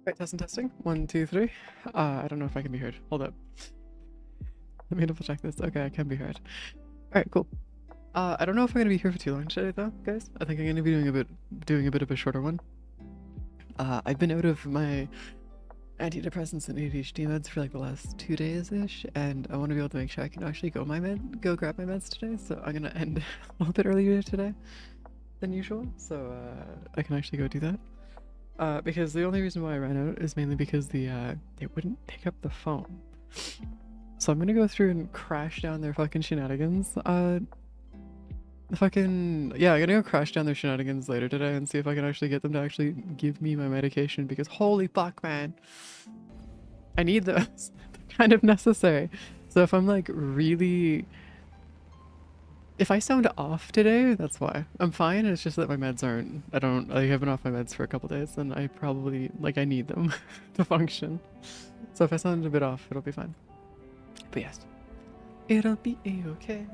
Right, testing. 1, 2, 3. I don't know if I can be heard. Hold up. Let me double check this. Okay, I can be heard. Alright, cool. I don't know if I'm gonna be here for too long today though, guys. I think I'm gonna be doing a bit of a shorter one. I've been out of my antidepressants and ADHD meds for like the last 2 days-ish, and I want to be able to make sure I can actually go grab my meds today, so I'm gonna end a little bit earlier today than usual, so I can actually go do that. Because the only reason why I ran out is mainly because they wouldn't pick up the phone. So I'm gonna go through and crash down their fucking shenanigans. I'm gonna go crash down their shenanigans later today and see if I can actually get them to actually give me my medication, because holy fuck, man. I need those. They're kind of necessary. So if I'm like really... If I sound off today, that's why. I'm fine, it's just that my meds aren't... I have been off my meds for a couple days, and I probably... I need them to function. So if I sound a bit off, it'll be fine. But yes. It'll be a-okay.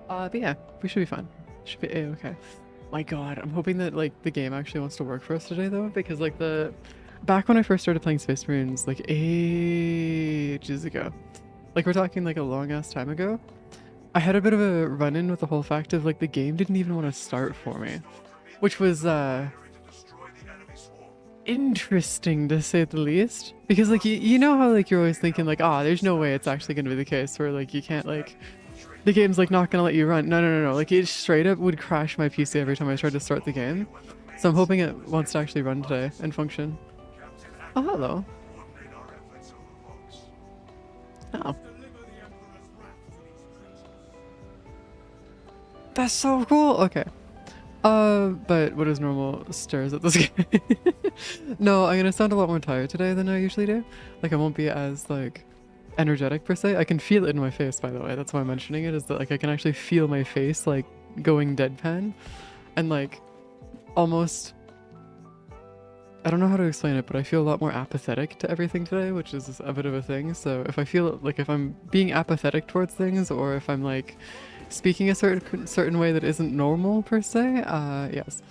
But yeah, we should be fine. Should be a-okay. My god, I'm hoping that, the game actually wants to work for us today, though, because, back when I first started playing Space Marines, ages ago, we're talking, a long-ass time ago, I had a bit of a run-in with the whole fact of, the game didn't even want to start for me. Which was, interesting, to say the least. Because, you know how, you're always thinking, there's no way it's actually going to be the case where, you can't, the game's, not going to let you run. No. It straight up would crash my PC every time I tried to start the game. So I'm hoping it wants to actually run today and function. Oh, hello. Oh. That's so cool! Okay. But what is normal stares at this game? No, I'm gonna sound a lot more tired today than I usually do. I won't be as, energetic per se. I can feel it in my face, by the way. That's why I'm mentioning it, is that, I can actually feel my face, going deadpan. And, almost... I don't know how to explain it, but I feel a lot more apathetic to everything today, which is a bit of a thing. So if I feel, if I'm being apathetic towards things, or if I'm, speaking a certain way that isn't normal per se, yes.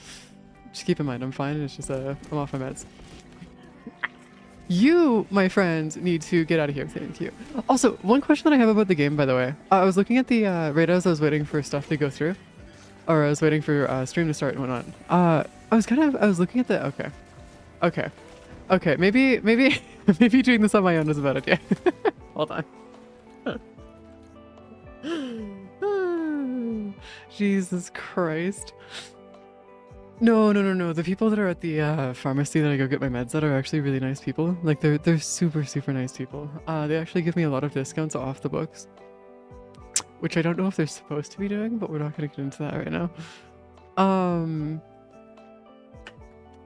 Just keep in mind, I'm fine, it's just, I'm off my meds. You, my friend, need to get out of here, thank you. Also, one question that I have about the game, by the way. I was looking at the, right as I was waiting for stuff to go through. Or I was waiting for, stream to start and whatnot. I was looking at the, okay, maybe maybe doing this on my own is a bad idea. Hold on. Jesus Christ. No. The people that are at the pharmacy that I go get my meds at are actually really nice people. They're super nice people. They actually give me a lot of discounts off the books, which I don't know if they're supposed to be doing, but we're not gonna get into that right now.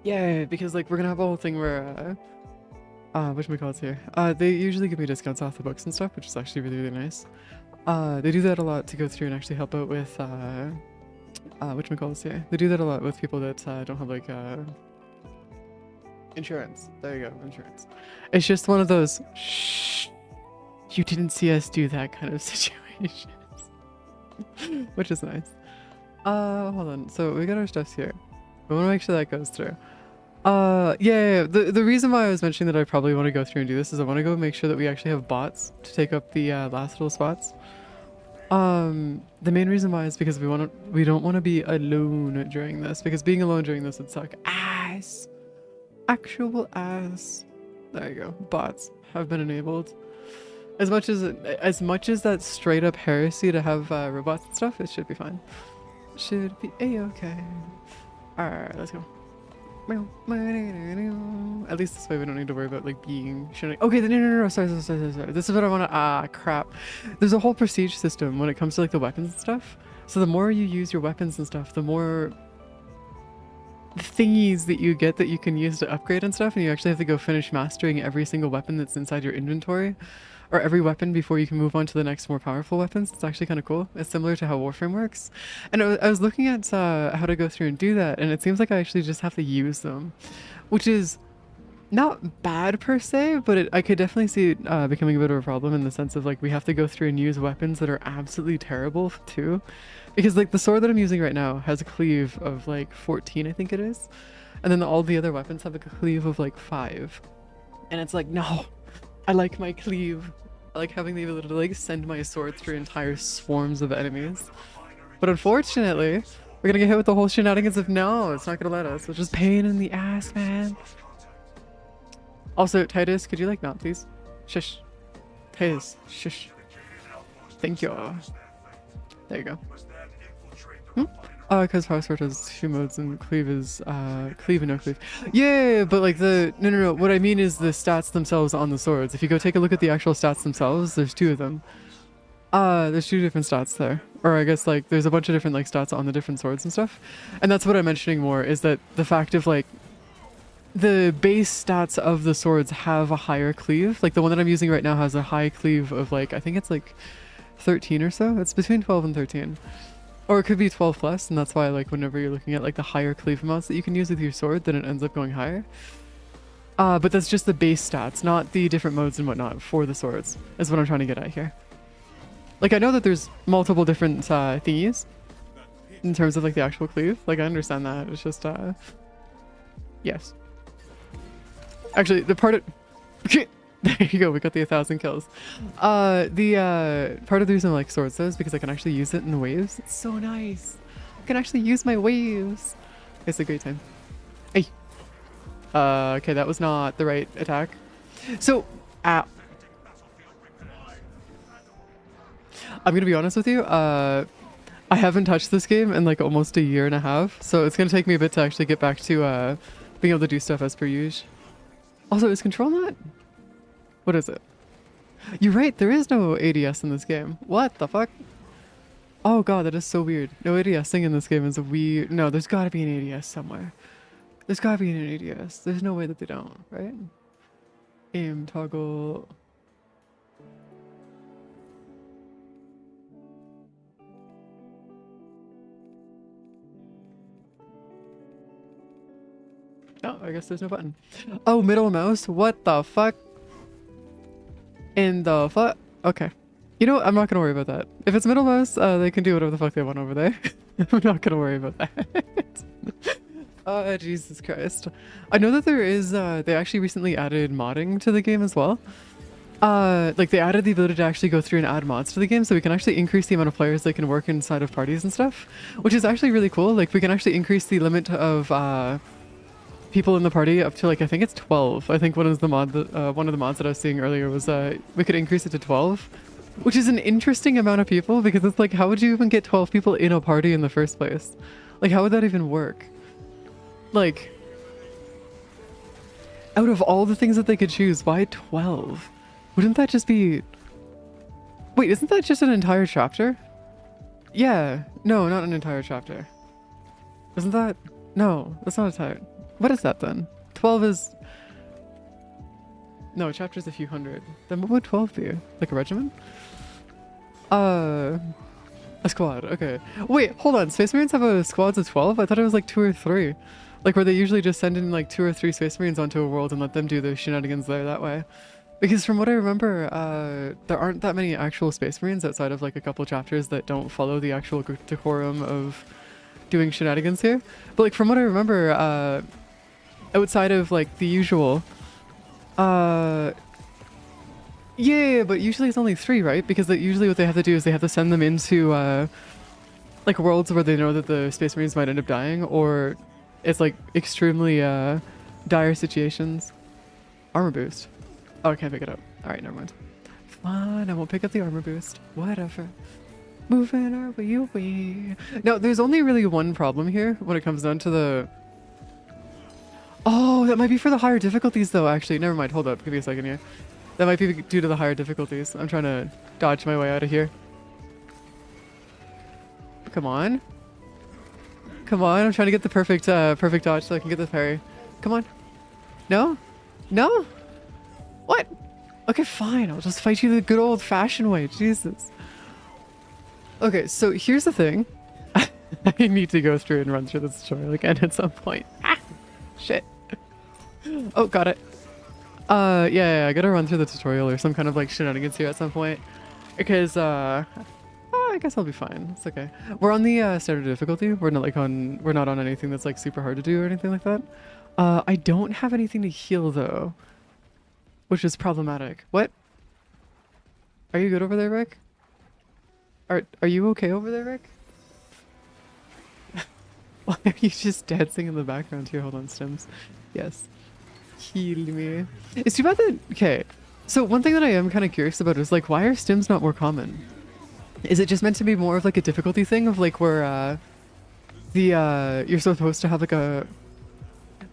Yeah, because we're gonna have a whole thing where whatchamacallit's here. They usually give me discounts off the books and stuff, which is actually really nice. They do that a lot to go through and actually help out with whatchamacallit's here. They do that a lot with people that don't have insurance. There you go, insurance. It's just one of those shh, you didn't see us do that kind of situations. Which is nice. Hold on. So we got our stuffs here. I want to make sure that goes through. Yeah. The reason why I was mentioning that I probably want to go through and do this is I want to go make sure that we actually have bots to take up the last little spots. The main reason why is because we don't want to be alone during this, because being alone during this would suck ass. Actual ass. There you go. Bots have been enabled. As much as that straight up heresy to have robots and stuff, it should be fine. Should be a-okay. Alright, let's go. At least this way we don't need to worry about being okay. No, sorry. This is what I want to crap. There's a whole prestige system when it comes to the weapons and stuff. So the more you use your weapons and stuff, the more thingies that you get that you can use to upgrade and stuff, and you actually have to go finish mastering every single weapon that's inside your inventory, or every weapon before you can move on to the next more powerful weapons. It's actually kind of cool. It's similar to how Warframe works. And I was looking at how to go through and do that, and it seems like I actually just have to use them, which is not bad per se, but I could definitely see it becoming a bit of a problem in the sense of we have to go through and use weapons that are absolutely terrible too. Because the sword that I'm using right now has a cleave of 14, I think it is. and then all the other weapons have like a cleave of like 5. And it's like, no, I like my cleave. I like having the ability to like send my sword through entire swarms of enemies. But unfortunately, we're gonna get hit with the whole shenanigans of no, it's not gonna let us, which is pain in the ass, man. Also, Titus, could you like not please? Shush. Titus, shush. Thank you. There you go. Because Power Sword has 2 modes and Cleave is, Cleave and no Cleave. Yeah, but like no. What I mean is the stats themselves on the swords. If you go take a look at the actual stats themselves, there's 2 of them. There's 2 different stats there. Or I guess like there's a bunch of different like stats on the different swords and stuff. And that's what I'm mentioning more, is that the fact of like, the base stats of the swords have a higher cleave. Like the one that I'm using right now has a high cleave of like, I think it's like 13 or so. It's between 12 and 13. Or it could be 12 plus, and that's why like whenever you're looking at like the higher cleave amounts that you can use with your sword, then it ends up going higher. But that's just the base stats, not the different modes and whatnot for the swords, is what I'm trying to get at here. Like I know that there's multiple different thingies in terms of like the actual cleave. Like I understand that. It's just yes. Actually, the part of there you go, we got the 1,000 kills. The part of the reason I like swords though is because I can actually use it in waves. It's so nice. I can actually use my waves. It's a great time. Hey. Okay, that was not the right attack. So, I'm gonna be honest with you. I haven't touched this game in like almost a year and a half, so it's gonna take me a bit to actually get back to being able to do stuff as per usual. Also, is control not? What is it? You're right, there is no ADS in this game. What the fuck? Oh god, that is so weird. No ADSing in this game is a weird... No, there's gotta be an ADS somewhere. There's gotta be an ADS. There's no way that they don't, right? Aim, toggle... No, I guess there's no button. Oh, middle mouse? What the fuck? In the fuck? Okay. You know what? I'm not gonna worry about that. If it's middle mouse, they can do whatever the fuck they want over there. I'm not gonna worry about that. Oh, Jesus Christ. I know that there is, they actually recently added modding to the game as well. Like they added the ability to actually go through and add mods to the game, so we can actually increase the amount of players that can work inside of parties and stuff, which is actually really cool. Like we can actually increase the limit of, people in the party up to like, I think it's 12. I think one of the mods that I was seeing earlier was we could increase it to 12, which is an interesting amount of people, because it's like, how would you even get 12 people in a party in the first place? Like how would that even work? Like out of all the things that they could choose, why 12? Wouldn't that just be... Wait, isn't that just an entire chapter? Yeah, no, not an entire chapter. Isn't that... No, that's not a entire... What is that then? 12 is... No, a chapter's a few hundred. Then what would 12 be? Like a regiment? A squad, okay. Wait, hold on. Space Marines have a squads of 12? I thought it was like 2 or 3. Like where they usually just send in like 2 or 3 Space Marines onto a world and let them do the shenanigans there that way. Because from what I remember, there aren't that many actual Space Marines outside of like a couple chapters that don't follow the actual decorum of doing shenanigans here. But like from what I remember, outside of like the usual, yeah, but usually it's only 3, right? Because usually what they have to do is they have to send them into like worlds where they know that the Space Marines might end up dying, or it's like extremely dire situations. Armor boost. Oh, I can't pick it up. Alright, never mind. Fine, I won't pick up the armor boost. Whatever. Moving our way away. No, there's only really one problem here when it comes down to the... Oh, that might be for the higher difficulties though, actually. Never mind, hold up. Give me a second here. That might be due to the higher difficulties. I'm trying to dodge my way out of here. Come on. Come on, I'm trying to get the perfect perfect dodge so I can get the parry. Come on. No? No? What? Okay, fine. I'll just fight you the good old-fashioned way. Jesus. Okay, so here's the thing. I need to go through and run through this tutorial again at some point. Ah! Shit. Oh, got it. Yeah, I gotta run through the tutorial or some kind of like shenanigans here at some point. Because, I guess I'll be fine. It's okay. We're on the standard difficulty. We're not like on. We're not on anything that's like super hard to do or anything like that. I don't have anything to heal though, which is problematic. What? Are you good over there, Rick? Are you okay over there, Rick? Why are you just dancing in the background here? Hold on, Stims. Yes. Heal me. It's too bad that... Okay. So one thing that I am kind of curious about is like, why are Stims not more common? Is it just meant to be more of like a difficulty thing of like where you're supposed to have like a...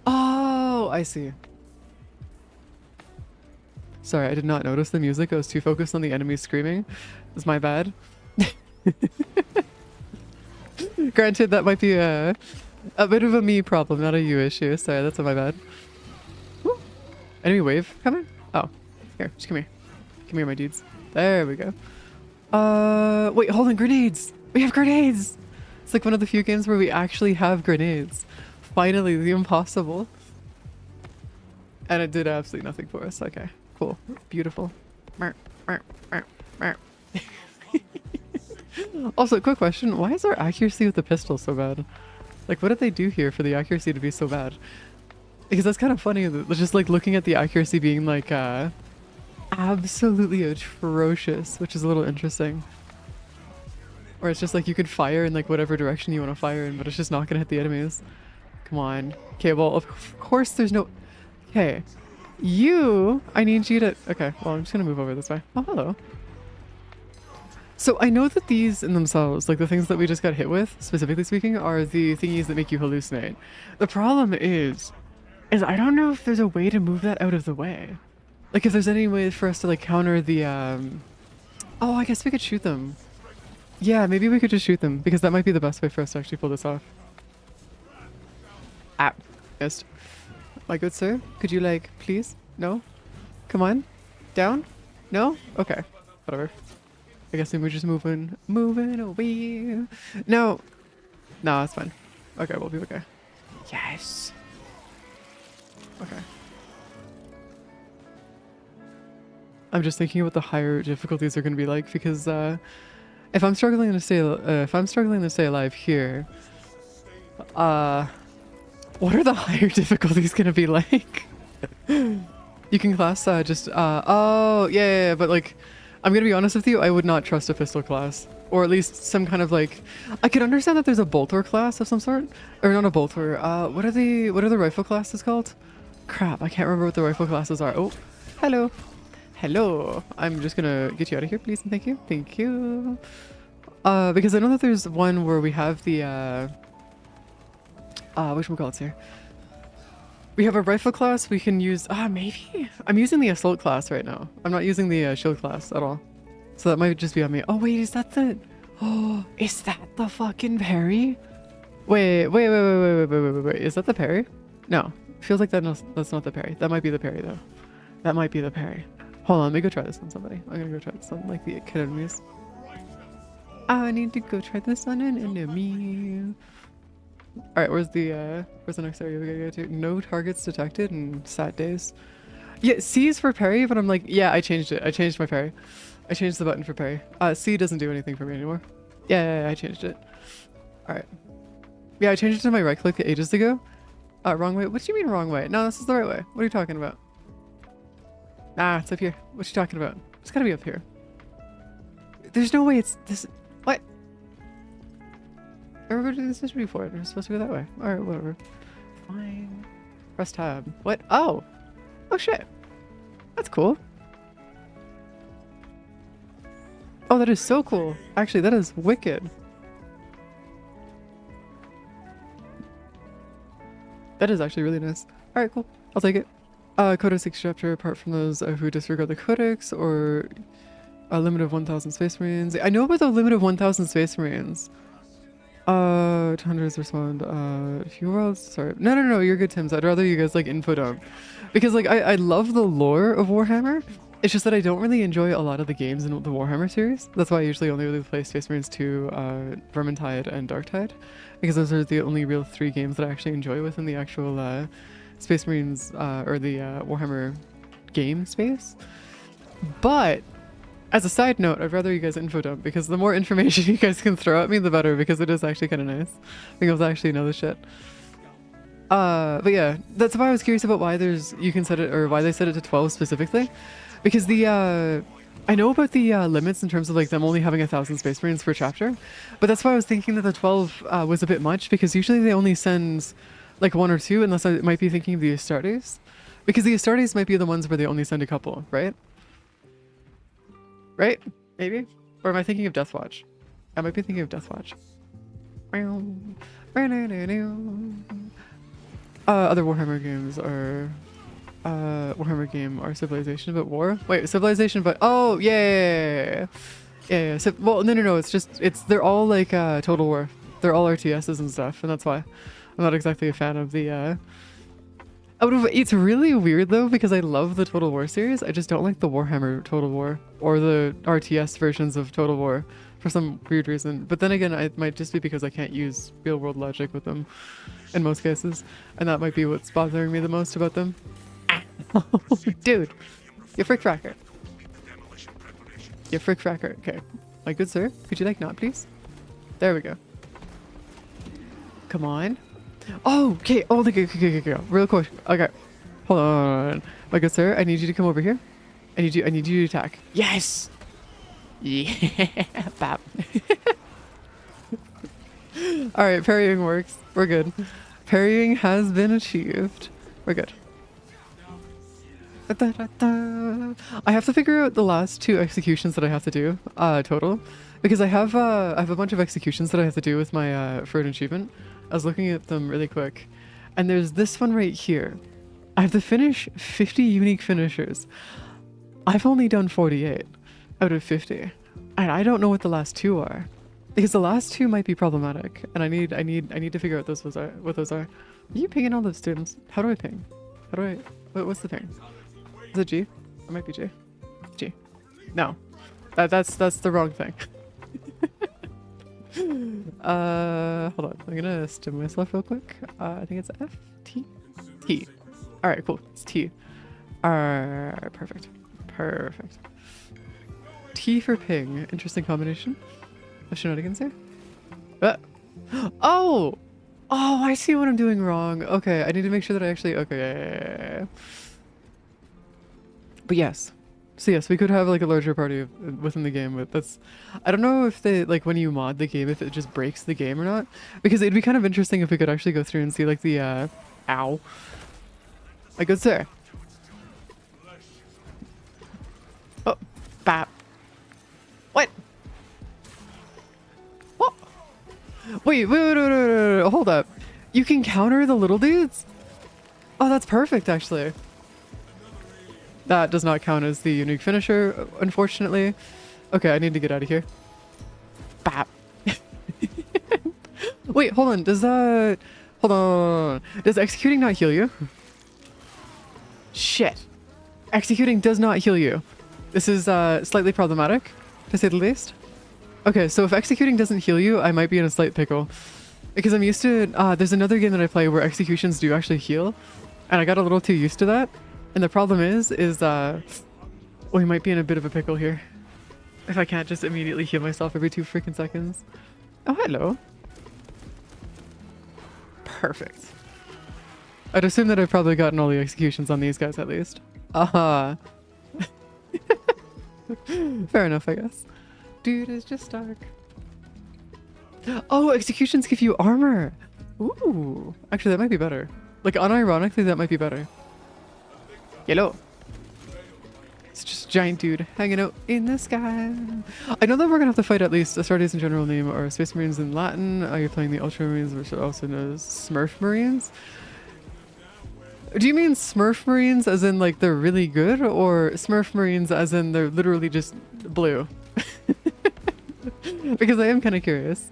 Oh, I see. Sorry, I did not notice the music. I was too focused on the enemies screaming. It's my bad. Granted, that might be a bit of a me problem, not a you issue. Sorry, that's my bad. Woo. Enemy wave coming? Oh, here, just come here. Come here, my dudes. There we go. Wait, hold on, grenades! We have grenades! It's like one of the few games where we actually have grenades. Finally, the impossible. And it did absolutely nothing for us. Okay, cool. Beautiful. Also, quick question. Why is our accuracy with the pistol so bad? Like, what did they do here for the accuracy to be so bad? Because that's kind of funny. Just like looking at the accuracy being like absolutely atrocious, which is a little interesting. Or it's just like you could fire in like whatever direction you want to fire in, but it's just not gonna hit the enemies. Come on. Okay, well, of course there's no... Okay. I need you to... Okay, well, I'm just gonna move over this way. Oh, hello. So I know that these in themselves, like the things that we just got hit with, specifically speaking, are the thingies that make you hallucinate. The problem is I don't know if there's a way to move that out of the way. Like if there's any way for us to like counter the, Oh, I guess we could shoot them. Yeah, maybe we could just shoot them because that might be the best way for us to actually pull this off. Ah, missed. My good sir, could you like, please? No? Come on. Down? No? Okay. Whatever. I guess we're just moving away. No. No, it's fine. Okay, we'll be okay. Yes. Okay. I'm just thinking what the higher difficulties are going to be like because if I'm struggling to stay alive here, what are the higher difficulties going to be like? You can class oh yeah, but like I'm gonna be honest with you, I would not trust a pistol class. Or at least some kind of like... I could understand that there's a bolter class of some sort. Or not a bolter. What are the rifle classes called? Crap, I can't remember what the rifle classes are. Oh, hello. Hello. I'm just gonna get you out of here, please, and thank you. Thank you. Because I know that there's one where we have the... whatchamacallit's here? We have a rifle class we can use... maybe? I'm using the assault class right now. I'm not using the shield class at all. So that might just be on me. Oh, wait, is that the... Oh, is that the fucking parry? Wait. Is that the parry? No. Feels like that's not the parry. That might be the parry, though. That might be the parry. Hold on, let me go try this on somebody. I'm gonna go try this on, like, the kid enemies. I need to go try this on an enemy. Alright, where's the next area we gotta go to? No targets detected in sad days. Yeah, C is for parry, but I'm like, yeah, I changed it. I changed my parry. I changed the button for parry. C doesn't do anything for me anymore. Yeah, I changed it. Alright. Yeah, I changed it to my right click ages ago. Wrong way? What do you mean wrong way? No, this is the right way. What are you talking about? Nah, it's up here. What you talking about? It's gotta be up here. There's no way it's this. What? Everybody did this before. We're supposed to go that way. Alright, whatever. Fine. Press tab. What? Oh! Oh shit. That's cool. Oh, that is so cool. Actually, that is wicked. That is actually really nice. Alright, cool. I'll take it. Codex extractor, apart from those who disregard the codex, or a limit of 1,000 Space Marines. I know about the limit of 1,000 Space Marines. Hundreds respond. Few worlds. Sorry. No, you're good, Tims. I'd rather you guys like info dump. Because like I love the lore of Warhammer. It's just that I don't really enjoy a lot of the games in the Warhammer series. That's why I usually only really play Space Marines 2, Vermintide, and Darktide. Because those are the only real 3 games that I actually enjoy within the actual Space Marines or the Warhammer game space. But As a side note, I'd rather you guys info dump because the more information you guys can throw at me, the better, because it is actually kind of nice. Being able to actually know the shit. But yeah, that's why I was curious about why you can set it, or why they set it to 12 specifically. Because I know about the limits in terms of like them only having 1,000 Space Marines per chapter, but that's why I was thinking that the 12 was a bit much, because usually they only send like 1 or 2, unless I might be thinking of the Astartes. Because the Astartes might be the ones where they only send a couple, right? Right? Maybe? Or am I thinking of Deathwatch? I might be thinking of Deathwatch. Other Warhammer games are... Warhammer game or Civilization but War? Wait, Civilization but... Oh, yeah! Yeah. Well, no, it's just... They're all like Total War. They're all RTSs and stuff, and that's why I'm not exactly a fan of the... It's really weird though, because I love the Total War series. I just don't like the Warhammer Total War or the RTS versions of Total War for some weird reason. But then again, it might just be because I can't use real world logic with them in most cases. And that might be what's bothering me the most about them. Dude, you frick fracker. You frick fracker. Okay. My good sir, could you like not please? There we go. Come on. Oh, okay. Oh, okay. Real quick. Okay. Hold on. My good sir, I need you to come over here. I need you to attack. Yes! Yeah. Bap. Alright, parrying works. We're good. Parrying has been achieved. We're good. I have to figure out the last 2 executions that I have to do, total. Because I have a bunch of executions that I have to do with my, for an achievement. I was looking at them really quick, and there's this one right here. I have to finish 50 unique finishers. I've only done 48 out of 50, and I don't know what the last 2 are, because the last 2 might be problematic, and I need to figure out what those are. Are you pinging all the students? How do I ping? What's the ping? Is it G? It might be G. G. No, that's the wrong thing. Hold on. I'm gonna stim myself real quick. I think it's F? T? T. Alright, cool. It's T. Perfect. T for ping. Interesting combination. What shenanigans here? Oh! Oh, I see what I'm doing wrong. Okay, I need to make sure that I actually... Okay, yeah. But yes. So yes, we could have like a larger party within the game, but that's... I don't know if they, like when you mod the game, if it just breaks the game or not. Because it'd be kind of interesting if we could actually go through and see like the, ow. My good sir. Oh, bap. What? What? Wait, hold up. You can counter the little dudes? Oh, that's perfect actually. That does not count as the unique finisher, unfortunately. Okay, I need to get out of here. Bap. Wait, hold on. Hold on. Does executing not heal you? Shit. Executing does not heal you. This is slightly problematic, to say the least. Okay, so if executing doesn't heal you, I might be in a slight pickle. Because I'm used to... there's another game that I play where executions do actually heal. And I got a little too used to that. And the problem is we might be in a bit of a pickle here. If I can't just immediately heal myself every 2 freaking seconds. Oh, hello. Perfect. I'd assume that I've probably gotten all the executions on these guys at least. Aha. Fair enough, I guess. Dude, it's just dark. Oh, executions give you armor. Ooh. Actually, that might be better. Like, unironically, that might be better. Hello. It's just a giant dude hanging out in the sky. I know that we're gonna have to fight at least Astartes in general name or Space Marines in Latin. Are you playing the Ultramarines, which are also known as Smurf Marines? Do you mean Smurf Marines as in like they're really good, or Smurf Marines as in they're literally just blue? Because I am kind of curious.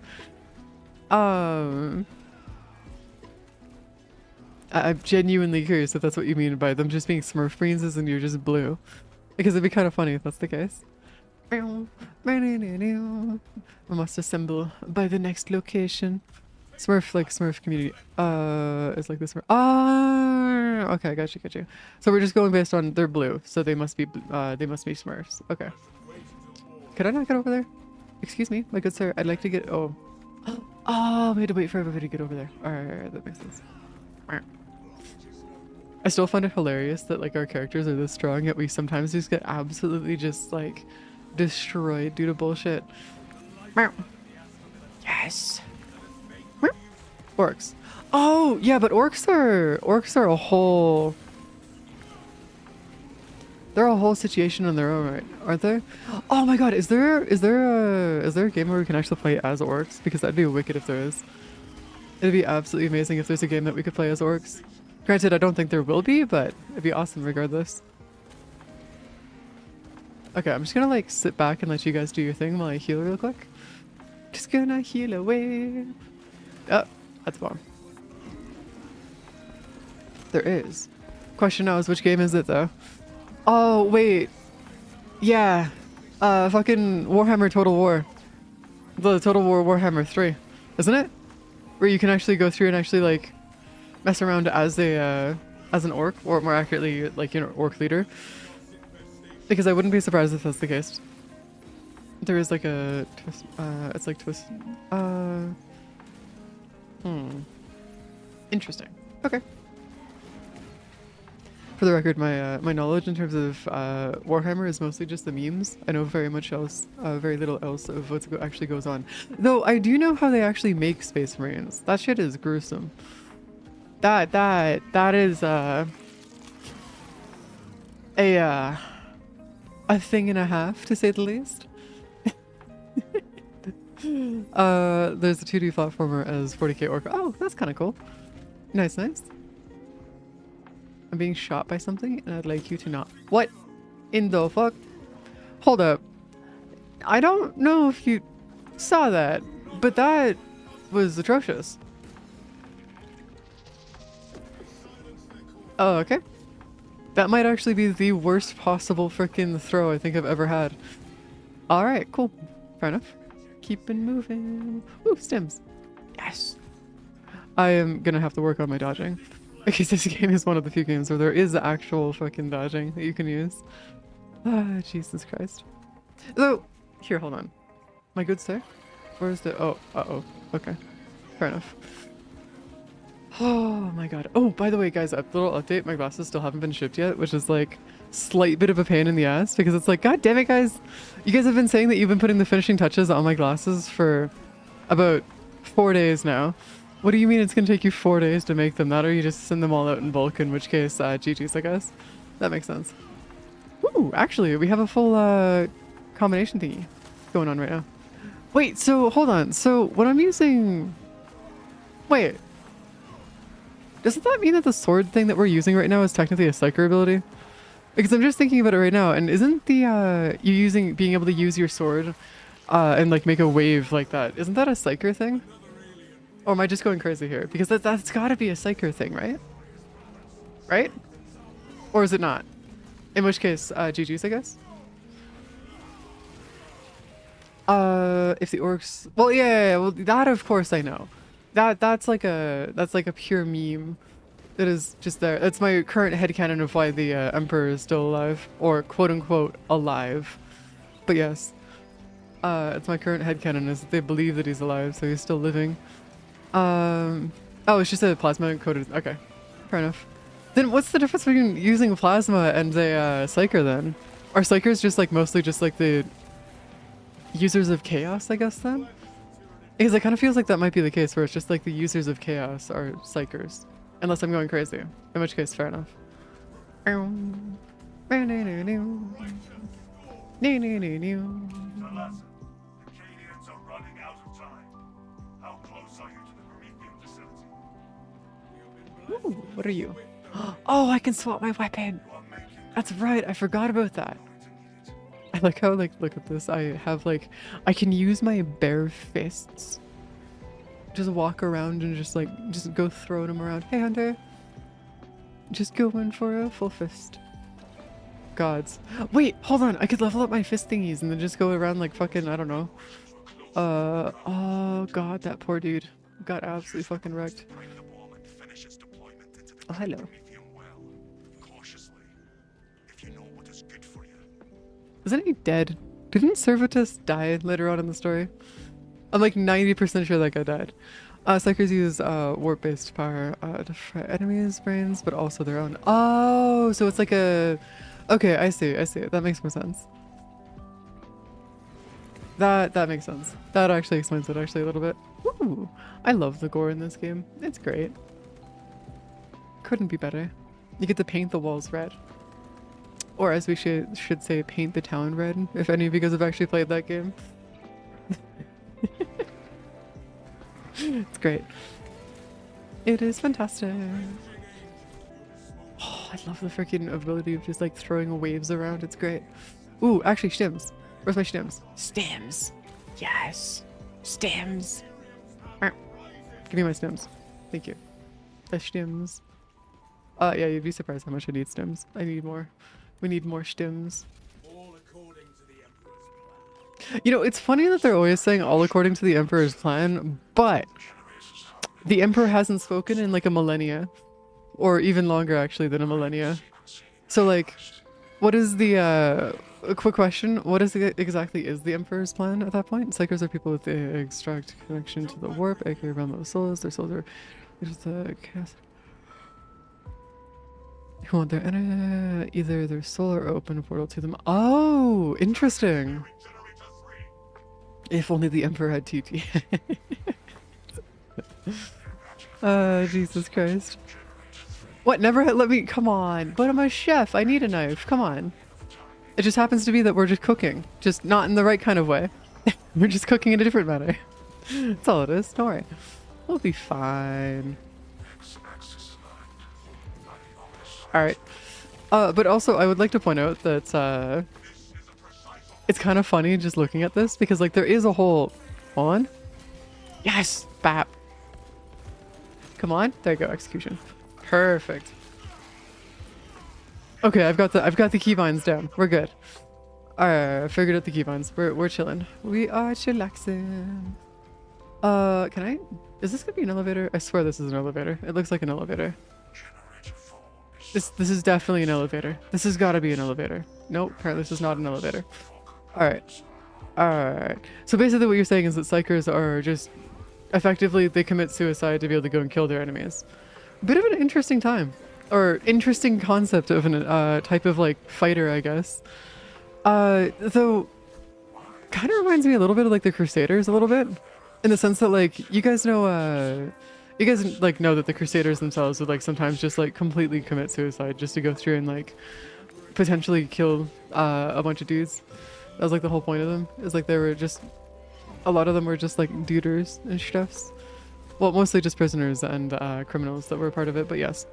I'm genuinely curious if that's what you mean by them just being Smurf Marines as in you're just blue. Because it'd be kind of funny if that's the case. I must assemble by the next location. Smurf, like Smurf community. It's like this. Okay, got you. So we're just going based on they're blue, so they must be Smurfs. Okay. Could I not get over there? Excuse me, my good sir. I'd like to get. Oh. Oh, we had to wait for everybody to get over there. Alright, that makes sense. I still find it hilarious that like our characters are this strong, yet we sometimes just get absolutely just like destroyed due to bullshit. Yes. Orcs. Oh yeah, but orcs are a whole. They're a whole situation on their own, right? Aren't they? Oh my god, is there a game where we can actually play as orcs? Because that'd be wicked if there is. It'd be absolutely amazing if there's a game that we could play as orcs. Granted, I don't think there will be, but it'd be awesome regardless. Okay, I'm just gonna like sit back and let you guys do your thing while I heal real quick. Just gonna heal away. Oh, that's bomb. There is. Question now is which game is it though? Oh, wait. Yeah. Fucking Warhammer Total War. The Total War Warhammer 3. Isn't it? Where you can actually go through and actually, like, mess around as a, as an orc. Or more accurately, like, you know, orc leader. Because I wouldn't be surprised if that's the case. There is, like, a twist, it's like twist, Interesting. Okay. For the record, my knowledge in terms of Warhammer is mostly just the memes. I know very much else, very little else of what actually goes on. Though I do know how they actually make Space Marines. That shit is gruesome. That is a thing and a half, to say the least. There's a 2D platformer as 40k orc. Oh, that's kind of cool. Nice, nice. I'm being shot by something and I'd like you to not. What in the fuck? Hold up. I don't know if you saw that, but that was atrocious. Oh, okay. That might actually be the worst possible frickin' throw I think I've ever had. Alright, cool. Fair enough. Keeping moving. Ooh, stims. Yes. I am gonna have to work on my dodging. Because this game is one of the few games where there is actual fucking dodging that you can use. Ah, Jesus Christ. So, here, hold on. My good sir? Where's the... Oh, uh-oh. Okay. Fair enough. Oh my god. Oh, by the way, guys, a little update. My glasses still haven't been shipped yet, which is like slight bit of a pain in the ass because it's like, god damn it, guys. You guys have been saying that you've been putting the finishing touches on my glasses for about 4 days now. What do you mean it's gonna take you 4 days to make them? That or you just send them all out in bulk, in which case, GG's, I guess. That makes sense. Ooh, actually, we have a full, combination thingy going on right now. Wait, so, hold on. So, when I'm using... Wait. Doesn't that mean that the sword thing that we're using right now is technically a psyker ability? Because I'm just thinking about it right now, and isn't the, being able to use your sword, and, like, make a wave like that, isn't that a psyker thing? Or am I just going crazy here? Because that's gotta be a psyker thing, right? Right? Or is it not? In which case, GG's, I guess? If the orcs... Well, yeah, well, that of course I know. That's like a pure meme that is just there. That's my current headcanon of why the Emperor is still alive. Or quote-unquote alive. But yes. It's my current headcanon is that they believe that he's alive, so he's still living. Oh, it's just a plasma coded. Okay, fair enough. Then what's the difference between using plasma and a psyker then? Are psykers just like mostly just like the users of chaos, I guess then? Because it kind of feels like that might be the case where it's just like the users of chaos are psykers. Unless I'm going crazy. In which case, fair enough. Ooh, what are you? Oh, I can swap my weapon. That's right. I forgot about that. I like how, like, look at this. I have, like, I can use my bare fists. Just walk around and just, like, just go throwing them around. Hey, Hunter. Just go in for a full fist. Gods. Wait, hold on. I could level up my fist thingies and then just go around like fucking, I don't know. Oh god, that poor dude. Got absolutely fucking wrecked. Oh, hello. Isn't he dead? Didn't Servatus die later on in the story? I'm like 90% sure that guy died. Psychers use warp-based power to fry enemies' brains, but also their own. Oh, so it's like a... Okay, I see. That makes more sense. That makes sense. That actually explains it actually a little bit. Ooh, I love the gore in this game. It's great. Couldn't be better. You get to paint the walls red. Or as we should say, paint the town red, if any of you guys have actually played that game. It's great. It is fantastic. Oh, I love the freaking ability of just like throwing waves around. It's great. Ooh, actually stems. Where's my stems? Stems. Yes. Stems. Give me my stems. Thank you. The stems. Yeah, you'd be surprised how much I need stems. I need more. We need more stems. You know, it's funny that they're always saying all according to the Emperor's plan, but the Emperor hasn't spoken in like a millennia. Or even longer actually than a millennia. So like, what is the, a quick question, what is exactly is the Emperor's plan at that point? Psychers are people with the extract connection to the warp, aka realm of souls. Their souls are just a cast. Who want their either their soul or open a portal to them. Oh, interesting. If only the Emperor had TT. Jesus Christ. What, never let me, come on. But I'm a chef, I need a knife, come on. It just happens to be that we're just cooking. Just not in the right kind of way. We're just cooking in a different manner. That's all it is, don't worry. We'll be fine. Alright. But also I would like to point out that it's kind of funny just looking at this because like there is a whole... Hold on. Yes! Bap. Come on. There you go, execution. Perfect. Okay, I've got the keybinds down. We're good. Alright, I figured out the keybinds. We're chilling. We are chillaxing. Can I... Is this gonna be an elevator? I swear this is an elevator. It looks like an elevator. This is definitely an elevator. This has got to be an elevator. Nope, apparently this is not an elevator. Alright. Alright. So basically what you're saying is that psychers are just... Effectively, they commit suicide to be able to go and kill their enemies. Bit of an interesting time. Or interesting concept of an type of like fighter, I guess. Though... Kind of reminds me a little bit of like the Crusaders a little bit. In the sense that like, you guys know you guys like know that the Crusaders themselves would like sometimes just like completely commit suicide just to go through and like potentially kill a bunch of dudes. That was like the whole point of them. Is like they were just, a lot of them were just like duders and stuffs. Well, mostly just prisoners and criminals that were a part of it, but yes.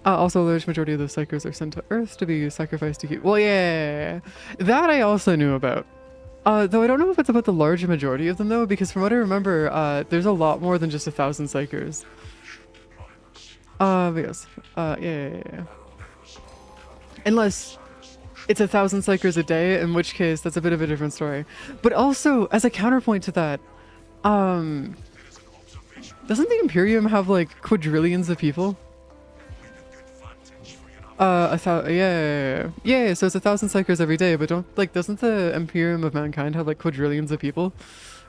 Also, a large majority of the psychers are sent to Earth to be sacrificed to keep... Well, yeah, that I also knew about. Though I don't know if it's about the large majority of them though, because from what I remember, there's a lot more than just 1,000 psychers. But yes. Yeah. Unless it's 1,000 psychers a day, in which case that's a bit of a different story. But also, as a counterpoint to that, doesn't the Imperium have like quadrillions of people? Yeah, so it's 1,000 psychers every day, but doesn't the Imperium of Mankind have like quadrillions of people?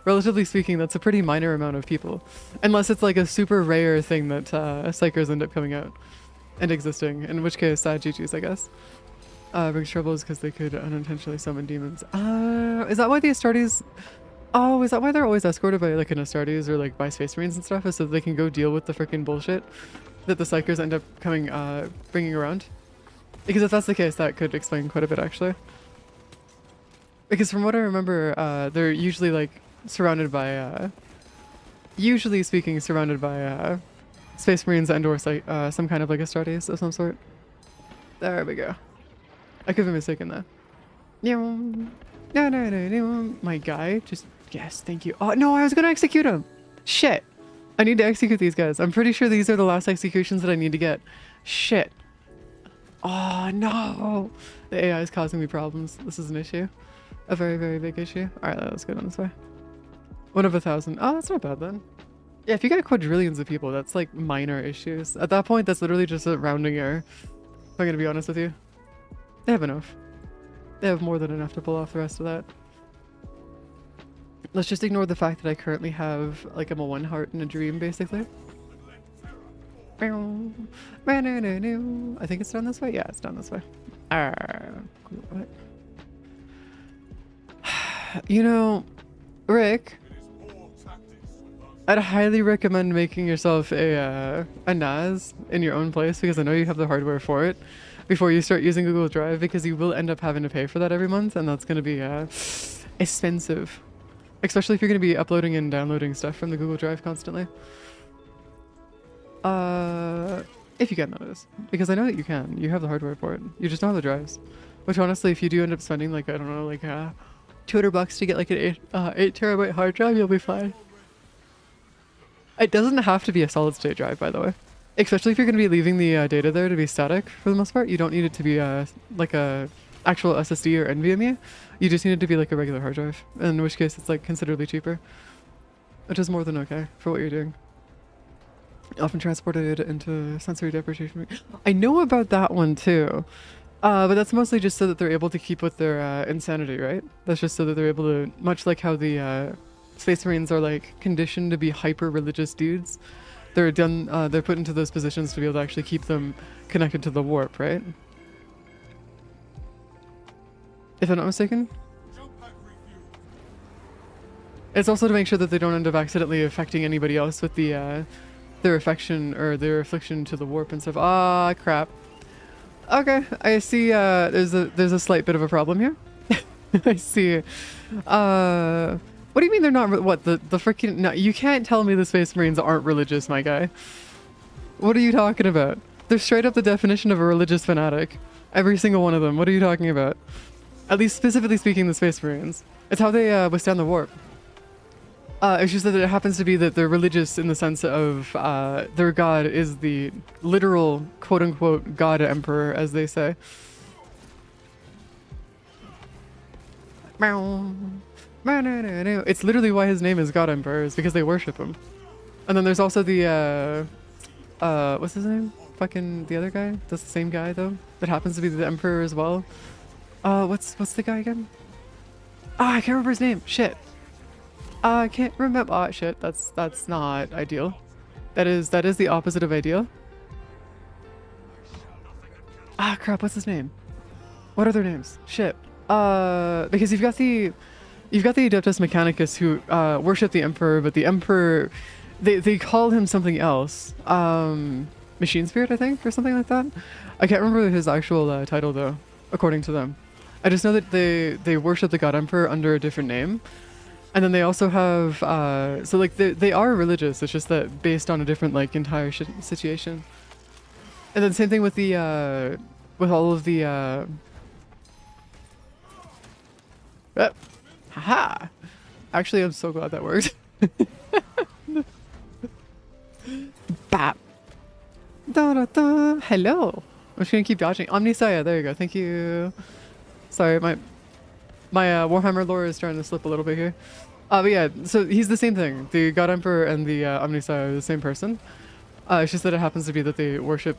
Relatively speaking, that's a pretty minor amount of people. Unless it's like a super rare thing that psychers end up coming out and existing, in which case, GG's, I guess. Brings troubles because they could unintentionally summon demons. Is that why the Astartes... Oh, is that why they're always escorted by like an Astartes or like by Space Marines and stuff? Is so they can go deal with the freaking bullshit that the psychers end up coming, bringing around? Because if that's the case, that could explain quite a bit, actually. Because from what I remember, they're usually, like, surrounded by, usually speaking, surrounded by, Space Marines and or, some kind of, like, Astartes of some sort. There we go. I could be mistaken, though. No. My guy, just, yes, thank you. Oh, no, I was gonna execute him! Shit! I need to execute these guys. I'm pretty sure these are the last executions that I need to get. Shit. Oh no! The AI is causing me problems. This is an issue. A very, very big issue. Alright, let's go down this way. 1 of 1,000. Oh, that's not bad then. Yeah, if you got quadrillions of people, that's like minor issues. At that point, that's literally just a rounding error. If I'm gonna be honest with you. They have enough. They have more than enough to pull off the rest of that. Let's just ignore the fact that I currently have, like, I'm a one heart in a dream, basically. I think it's down this way? Yeah, it's down this way. Cool. You know, Rick, I'd highly recommend making yourself a NAS in your own place, because I know you have the hardware for it, before you start using Google Drive, because you will end up having to pay for that every month, and that's going to be expensive. Especially if you're going to be uploading and downloading stuff from the Google Drive constantly. If you can, that is. Because I know that you can. You have the hardware for it. You just don't have the drives. Which honestly, if you do end up spending like, I don't know, like $200 to get like an 8 terabyte hard drive, you'll be fine. It doesn't have to be a solid state drive, by the way. Especially if you're going to be leaving the data there to be static for the most part. You don't need it to be like a actual SSD or NVMe. You just need it to be like a regular hard drive. In which case it's like considerably cheaper. Which is more than okay for what you're doing. Often transported into sensory deprivation. I know about that one too. But that's mostly just so that they're able to keep with their insanity, right? That's just so that they're able to, much like how the Space Marines are like conditioned to be hyper religious dudes. They're put into those positions to be able to actually keep them connected to the warp, right? If I'm not mistaken. It's also to make sure that they don't end up accidentally affecting anybody else with the their affection or their affliction to the warp and stuff. Ah, crap. Okay, I see. There's a slight bit of a problem here. I see. What do you mean they're not? What the freaking? No, you can't tell me the Space Marines aren't religious, my guy. What are you talking about? They're straight up the definition of a religious fanatic. Every single one of them. What are you talking about? At least specifically speaking, the Space Marines. It's how they withstand the warp. It's just that it happens to be that they're religious in the sense of their god is the literal quote-unquote god emperor, as they say. It's literally why his name is God Emperor, is because they worship him. And then there's also the what's his name? Fucking the other guy? That's the same guy though. That happens to be the emperor as well. What's the guy again? I can't remember his name. Shit. I can't remember. Oh shit, that's not ideal. That is the opposite of ideal. Ah crap, what's his name? What are their names? Shit. Because you've got the Adeptus Mechanicus who worship the Emperor, but the Emperor they call him something else. Machine Spirit, I think, or something like that. I can't remember his actual title though, according to them. I just know that they worship the God Emperor under a different name. And then they also have, so like they are religious, it's just that based on a different like entire situation. And then same thing with the, with all of the, haha! Actually, I'm so glad that worked. Bap! Da da da! Hello! I'm just gonna keep dodging. Omnisaya, there you go, thank you. Sorry, my Warhammer lore is starting to slip a little bit here. But yeah, so he's the same thing. The God Emperor and the Omnisaya are the same person. It's just that it happens to be that they worship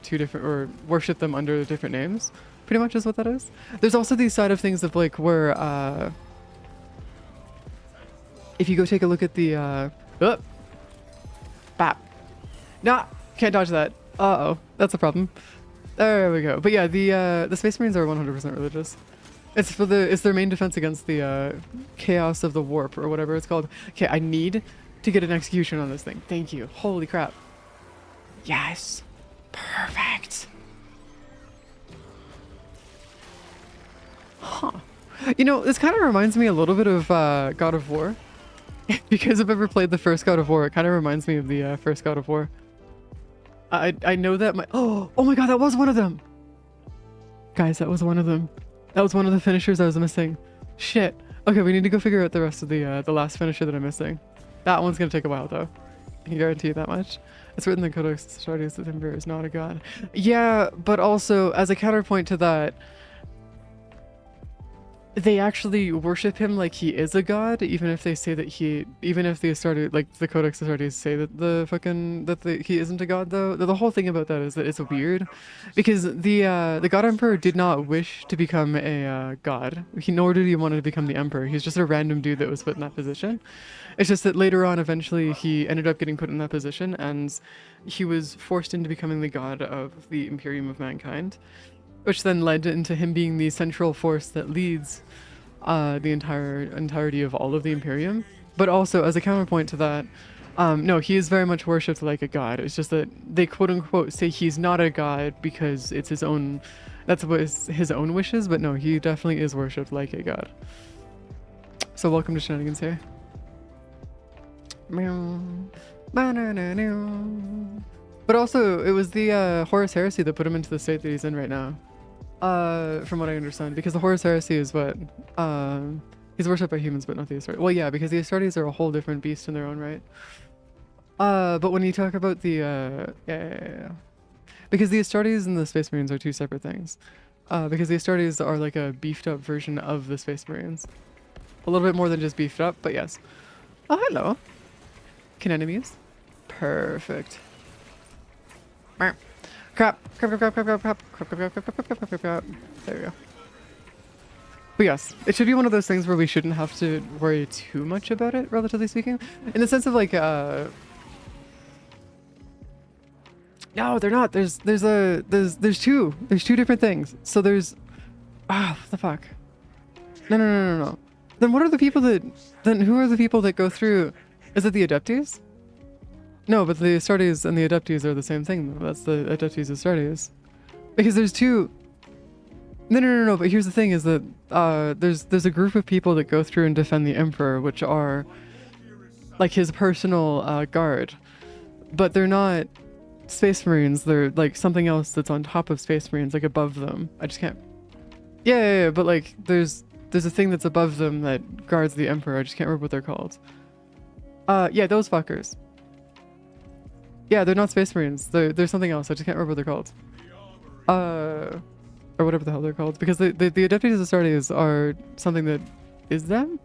worship them under different names. Pretty much is what that is. There's also the side of things of like where, if you go take a look at the, bap. Nah, can't dodge that. Uh-oh, that's a problem. There we go. But yeah, the Space Marines are 100% religious. It's their main defense against the chaos of the warp or whatever it's called. Okay, I need to get an execution on this thing. Thank you. Holy crap. Yes. Perfect. Huh. You know, this kind of reminds me a little bit of God of War. Because I've ever played the first God of War, it kind of reminds me of the first God of War. I know that oh my god, that was one of them. Guys, that was one of them. That was one of the finishers I was missing. Shit. Okay, we need to go figure out the rest of the last finisher that I'm missing. That one's gonna take a while though. I can guarantee you that much. It's written in the Codex Astartes that the Emperor is not a god. Yeah, but also as a counterpoint to that, they actually worship him like he is a god, even if they say that even if the Astartes, like the Codex Astartes say that he isn't a god though. The whole thing about that is that it's weird, because the God Emperor did not wish to become a god. Nor did he want to become the Emperor. He's just a random dude that was put in that position. It's just that later on, eventually, he ended up getting put in that position, and he was forced into becoming the god of the Imperium of Mankind, which then led into him being the central force that leads the entirety of all of the Imperium. But also, as a counterpoint to that, no, he is very much worshipped like a god. It's just that they quote unquote say he's not a god because it's his own, that's what his own wishes, but no, he definitely is worshipped like a god. So welcome to Shenanigans here. But also, it was the Horus Heresy that put him into the state that he's in right now. From what I understand, because the Horus Heresy is what he's worshipped by humans, but not the Astartes. Well, yeah, because the Astartes are a whole different beast in their own right. But when you talk about the because the Astartes and the Space Marines are two separate things. Because the Astartes are like a beefed up version of the Space Marines, a little bit more than just beefed up, but yes. Oh, hello. Can enemies? Perfect. Crap. There we go. But yes, it should be one of those things where we shouldn't have to worry too much about it, relatively speaking. In the sense of like, no, they're not. There's two different things. So there's, what the fuck? No. Then what are the people that, who are the people that go through? Is it the Adeptes? No, but the Astartes and the Adeptes are the same thing, though. That's the Adeptes Astartes. Because there's two... No, but here's the thing, is that there's a group of people that go through and defend the Emperor, which are like his personal guard. But they're not Space Marines, they're like something else that's on top of Space Marines, like above them. I just can't... Yeah, but like there's a thing that's above them that guards the Emperor. I just can't remember what they're called. Yeah, those fuckers. Yeah, they're not Space Marines. They're something else. I just can't remember what they're called. Or whatever the hell they're called. Because the Adeptes Astartes are something that is them?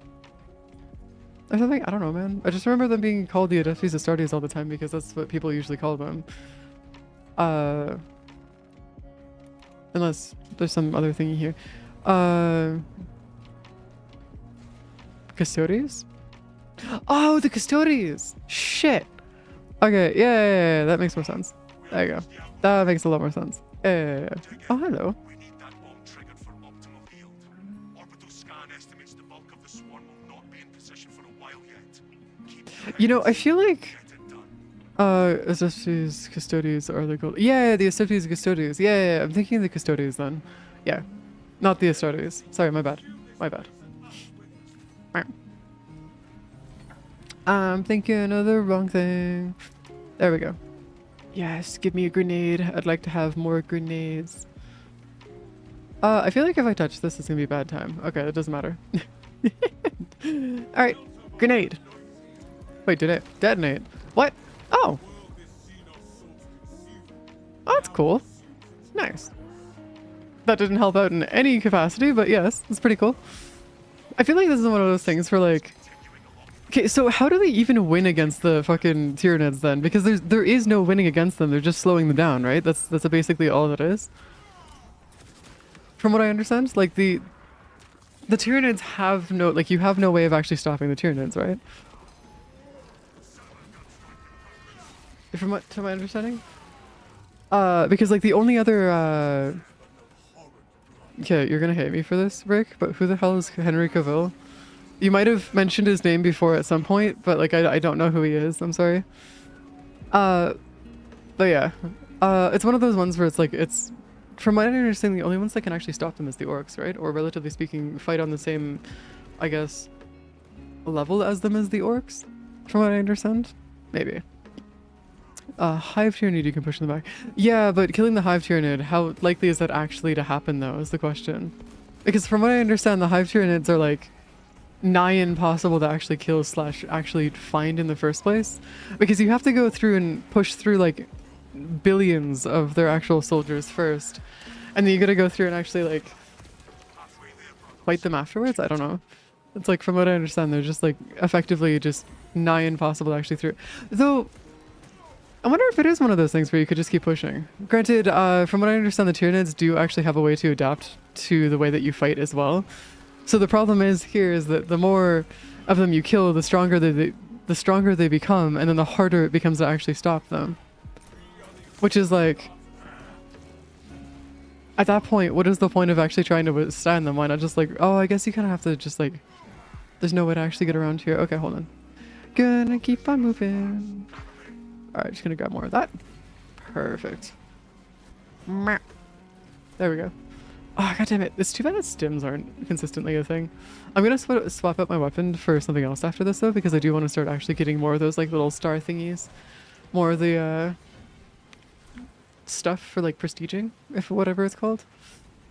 Or something? I don't know, man. I just remember them being called the Adeptes Astartes all the time because that's what people usually call them. Unless there's some other thingy here. Custodes? Oh, the Custodes! Shit! Okay, yeah, that makes more sense. There you go. That makes a lot more sense. Oh, hello. You know, I feel like Astartes Custodes are the gold. Yeah, the Astartes Custodes. Yeah, I'm thinking the Custodes then. Yeah, not the Astartes. Sorry, my bad. I'm thinking of the wrong thing. There we go. Yes, give me a grenade. I'd like to have more grenades. I feel like if I touch this, it's gonna be a bad time. Okay, that doesn't matter. Alright, grenade. Wait, did it detonate? What? Oh. Oh, that's cool. Nice. That didn't help out in any capacity, but yes, it's pretty cool. I feel like this is one of those things for like... Okay, so how do they even win against the fucking Tyranids then? Because there is no winning against them, they're just slowing them down, right? That's basically all that is. From what I understand, like the Tyranids have no, like you have no way of actually stopping the Tyranids, right? From what, to my understanding? Because like the only other, okay, you're gonna hate me for this, Rick, but who the hell is Henry Cavill? You might have mentioned his name before at some point, but like I don't know who he is. I'm sorry. But yeah, it's one of those ones where it's like from my understanding, the only ones that can actually stop them is the orcs, right? Or relatively speaking, fight on the same, I guess, level as them as the orcs. From what I understand, maybe. Hive Tyranid you can push in the back. Yeah, but killing the Hive Tyranid, how likely is that actually to happen though? Is the question. Because from what I understand, the Hive Tyranids are like nigh impossible to actually kill / actually find in the first place, because you have to go through and push through like billions of their actual soldiers first, and then you gotta go through and actually like fight them afterwards? I don't know. It's like, from what I understand, they're just like effectively just nigh impossible to actually through. Though, I wonder if it is one of those things where you could just keep pushing. Granted, from what I understand, the Tyranids do actually have a way to adapt to the way that you fight as well. So the problem is here is that the more of them you kill, the stronger they become, and then the harder it becomes to actually stop them. Which is like, at that point, what is the point of actually trying to withstand them? Why not just like, oh, I guess you kind of have to just like, there's no way to actually get around here. Okay, hold on. Gonna keep on moving. Alright, just gonna grab more of that. Perfect. There we go. Oh, god damn it. It's too bad that stims aren't consistently a thing. I'm gonna swap out my weapon for something else after this though, because I do want to start actually getting more of those like little star thingies. More of the stuff for like prestiging, if whatever it's called.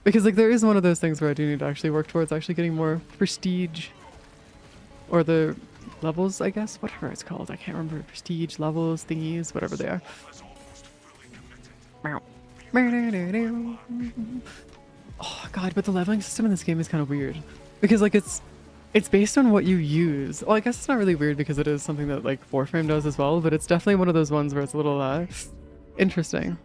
Because like there is one of those things where I do need to actually work towards actually getting more prestige. Or the levels, I guess, whatever it's called. I can't remember. Prestige, levels, thingies, whatever they are. Oh god, but the leveling system in this game is kind of weird. Because like it's based on what you use. Well, I guess it's not really weird because it is something that like Warframe does as well, but it's definitely one of those ones where it's a little interesting.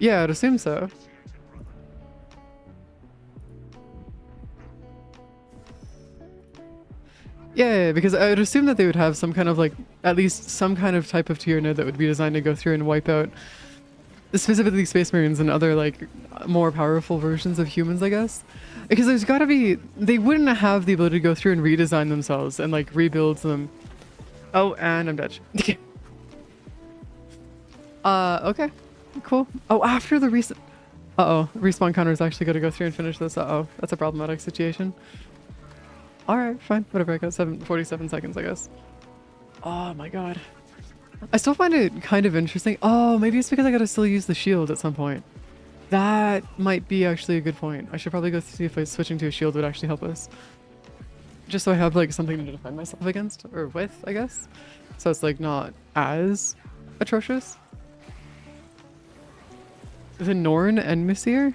Yeah, I'd assume so. Yeah, because I would assume that they would have some kind of like, at least some kind of type of Tyranid that would be designed to go through and wipe out specifically Space Marines and other like more powerful versions of humans, I guess. Because there's gotta be, they wouldn't have the ability to go through and redesign themselves and like rebuild them. Oh, and I'm dead. Okay, cool. Oh, after the recent, respawn counter is actually gonna go through and finish this. That's a problematic situation. Alright, fine, whatever, I got 47 seconds, I guess. Oh my god. I still find it kind of interesting. Oh, maybe it's because I gotta still use the shield at some point. That might be actually a good point. I should probably go see if switching to a shield would actually help us. Just so I have like something to defend myself against, or with, I guess. So it's like not as atrocious. The Norn Emissary?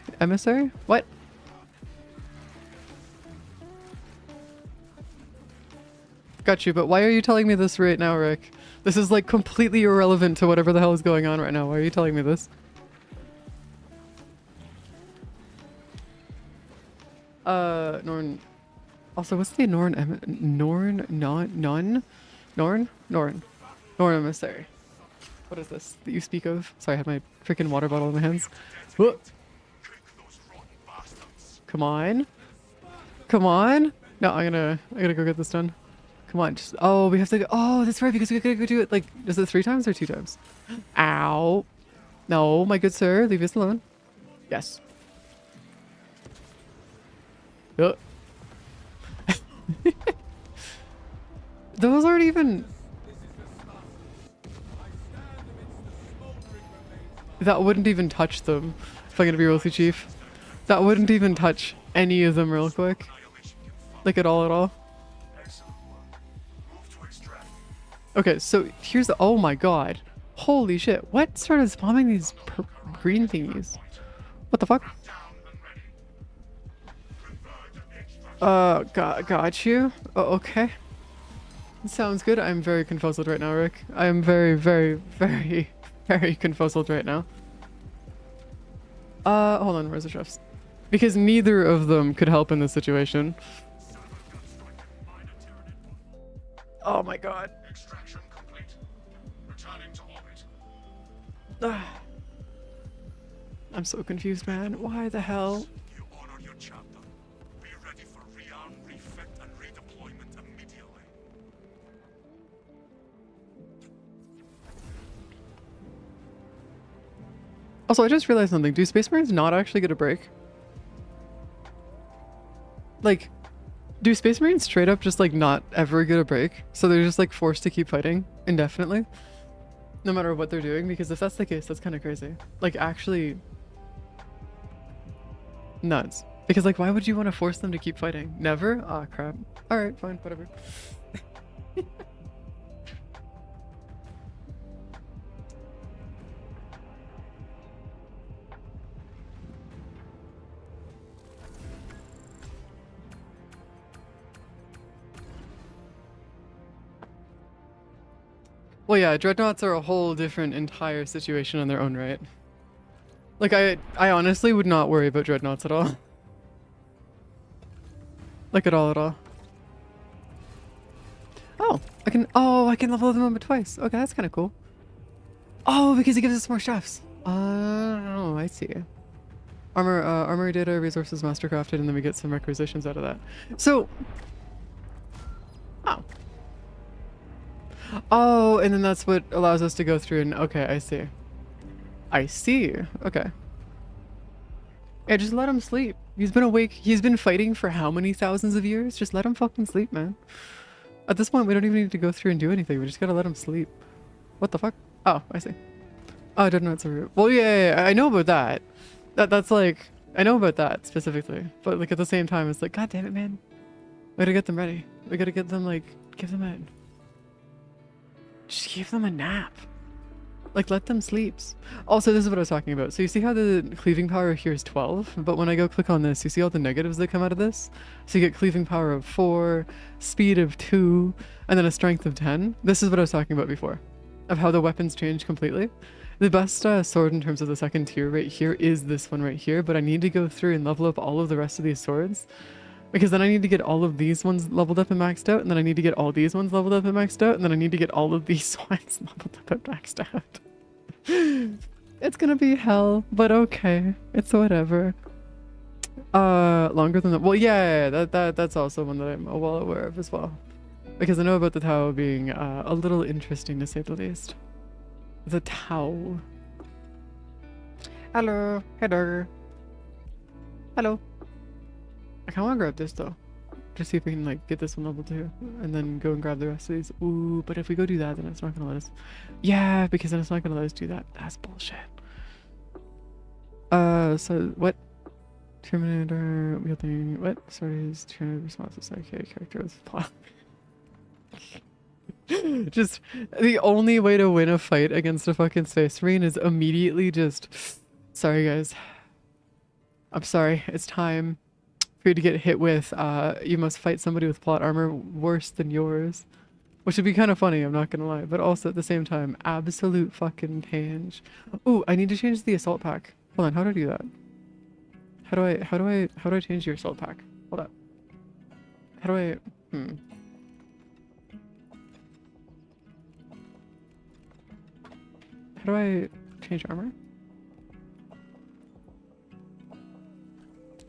What? Got you, but why are you telling me this right now, Rick? This is like completely irrelevant to whatever the hell is going on right now. Why are you telling me this? Norn. Also, what's the Norn Emissary. What is this that you speak of? Sorry, I had my freaking water bottle in my hands. Whoa. Come on. Come on. No, I gotta go get this done. Come on, just, oh, we have to go, oh, that's right, because we gotta go do it, like, is it 3 times or 2 times? Ow. No, my good sir, leave us alone. Yes. Oh. Those aren't even... That wouldn't even touch them, if I'm gonna be real with you, Chief. That wouldn't even touch any of them real quick. Like, at all. Okay, so here's the, oh my god. Holy shit, what started spamming these green thingies? What the fuck? Got you. Oh, okay. Sounds good. I'm very confuzzled right now, Rick. I'm very, very, very, very confuzzled right now. Hold on, where's the chefs? Because neither of them could help in this situation. Oh my god. Extraction complete. Returning to orbit. I'm so confused, man. Why the hell? You honored your chapter. Be ready for rearm, refit, and redeployment immediately. Also, I just realized something. Do Space Marines not actually get a break? Like, do Space Marines straight up just like not ever get a break? So they're just like forced to keep fighting indefinitely? No matter what they're doing? Because if that's the case, that's kind of crazy. Like actually nuts. Because like why would you want to force them to keep fighting? Never? Ah, crap. Alright, fine, whatever. Well, yeah, dreadnoughts are a whole different entire situation on their own right. Like, I honestly would not worry about dreadnoughts at all. Like, at all. Oh, I can level them up twice. Okay, that's kind of cool. Oh, because it gives us more chefs. Oh, I see. Armory data, resources mastercrafted, and then we get some requisitions out of that. So, oh. Oh, and then that's what allows us to go through and, okay, I see. I see. Okay. Yeah, just let him sleep. He's been awake. He's been fighting for how many thousands of years? Just let him fucking sleep, man. At this point, we don't even need to go through and do anything. We just gotta let him sleep. What the fuck? Oh, I see. Oh, I don't know it's a root. Well, yeah, I know about that. That's like, I know about that specifically. But like at the same time, it's like, God damn it, man. We gotta get them ready. We gotta get them like, give them a, just give them a nap. Like, let them sleep. Also, this is what I was talking about. So you see how the cleaving power here is 12? But when I go click on this, you see all the negatives that come out of this? So you get cleaving power of 4, speed of 2, and then a strength of 10. This is what I was talking about before, of how the weapons change completely. The best sword in terms of the second tier right here is this one right here, but I need to go through and level up all of the rest of these swords. Because then I need to get all of these ones leveled up and maxed out, and then I need to get all these ones leveled up and maxed out, and then I need to get all of these ones leveled up and maxed out. It's gonna be hell, but okay. It's whatever. Longer than that. Well, yeah, that's also one that I'm well aware of as well. Because I know about the Tau being a little interesting to say the least. The Tau. Hello. Hello. Hello. I kinda wanna grab this though. Just see if we can like get this one level 2 and then go and grab the rest of these. Ooh, but if we go do that, then it's not gonna let us. Yeah, because then it's not gonna let us do that. That's bullshit. So what? Terminator wielding what? Sorry, is Terminator responses okay character with plot. Just the only way to win a fight against a fucking space marine is immediately just sorry guys. I'm sorry, it's time for you to get hit with you must fight somebody with plot armor worse than yours. Which would be kind of funny, I'm not gonna lie, but also at the same time, absolute fucking change. Ooh, I need to change the assault pack. Hold on, how do I do that? How do I change your assault pack? Hold up. How do I How do I change armor?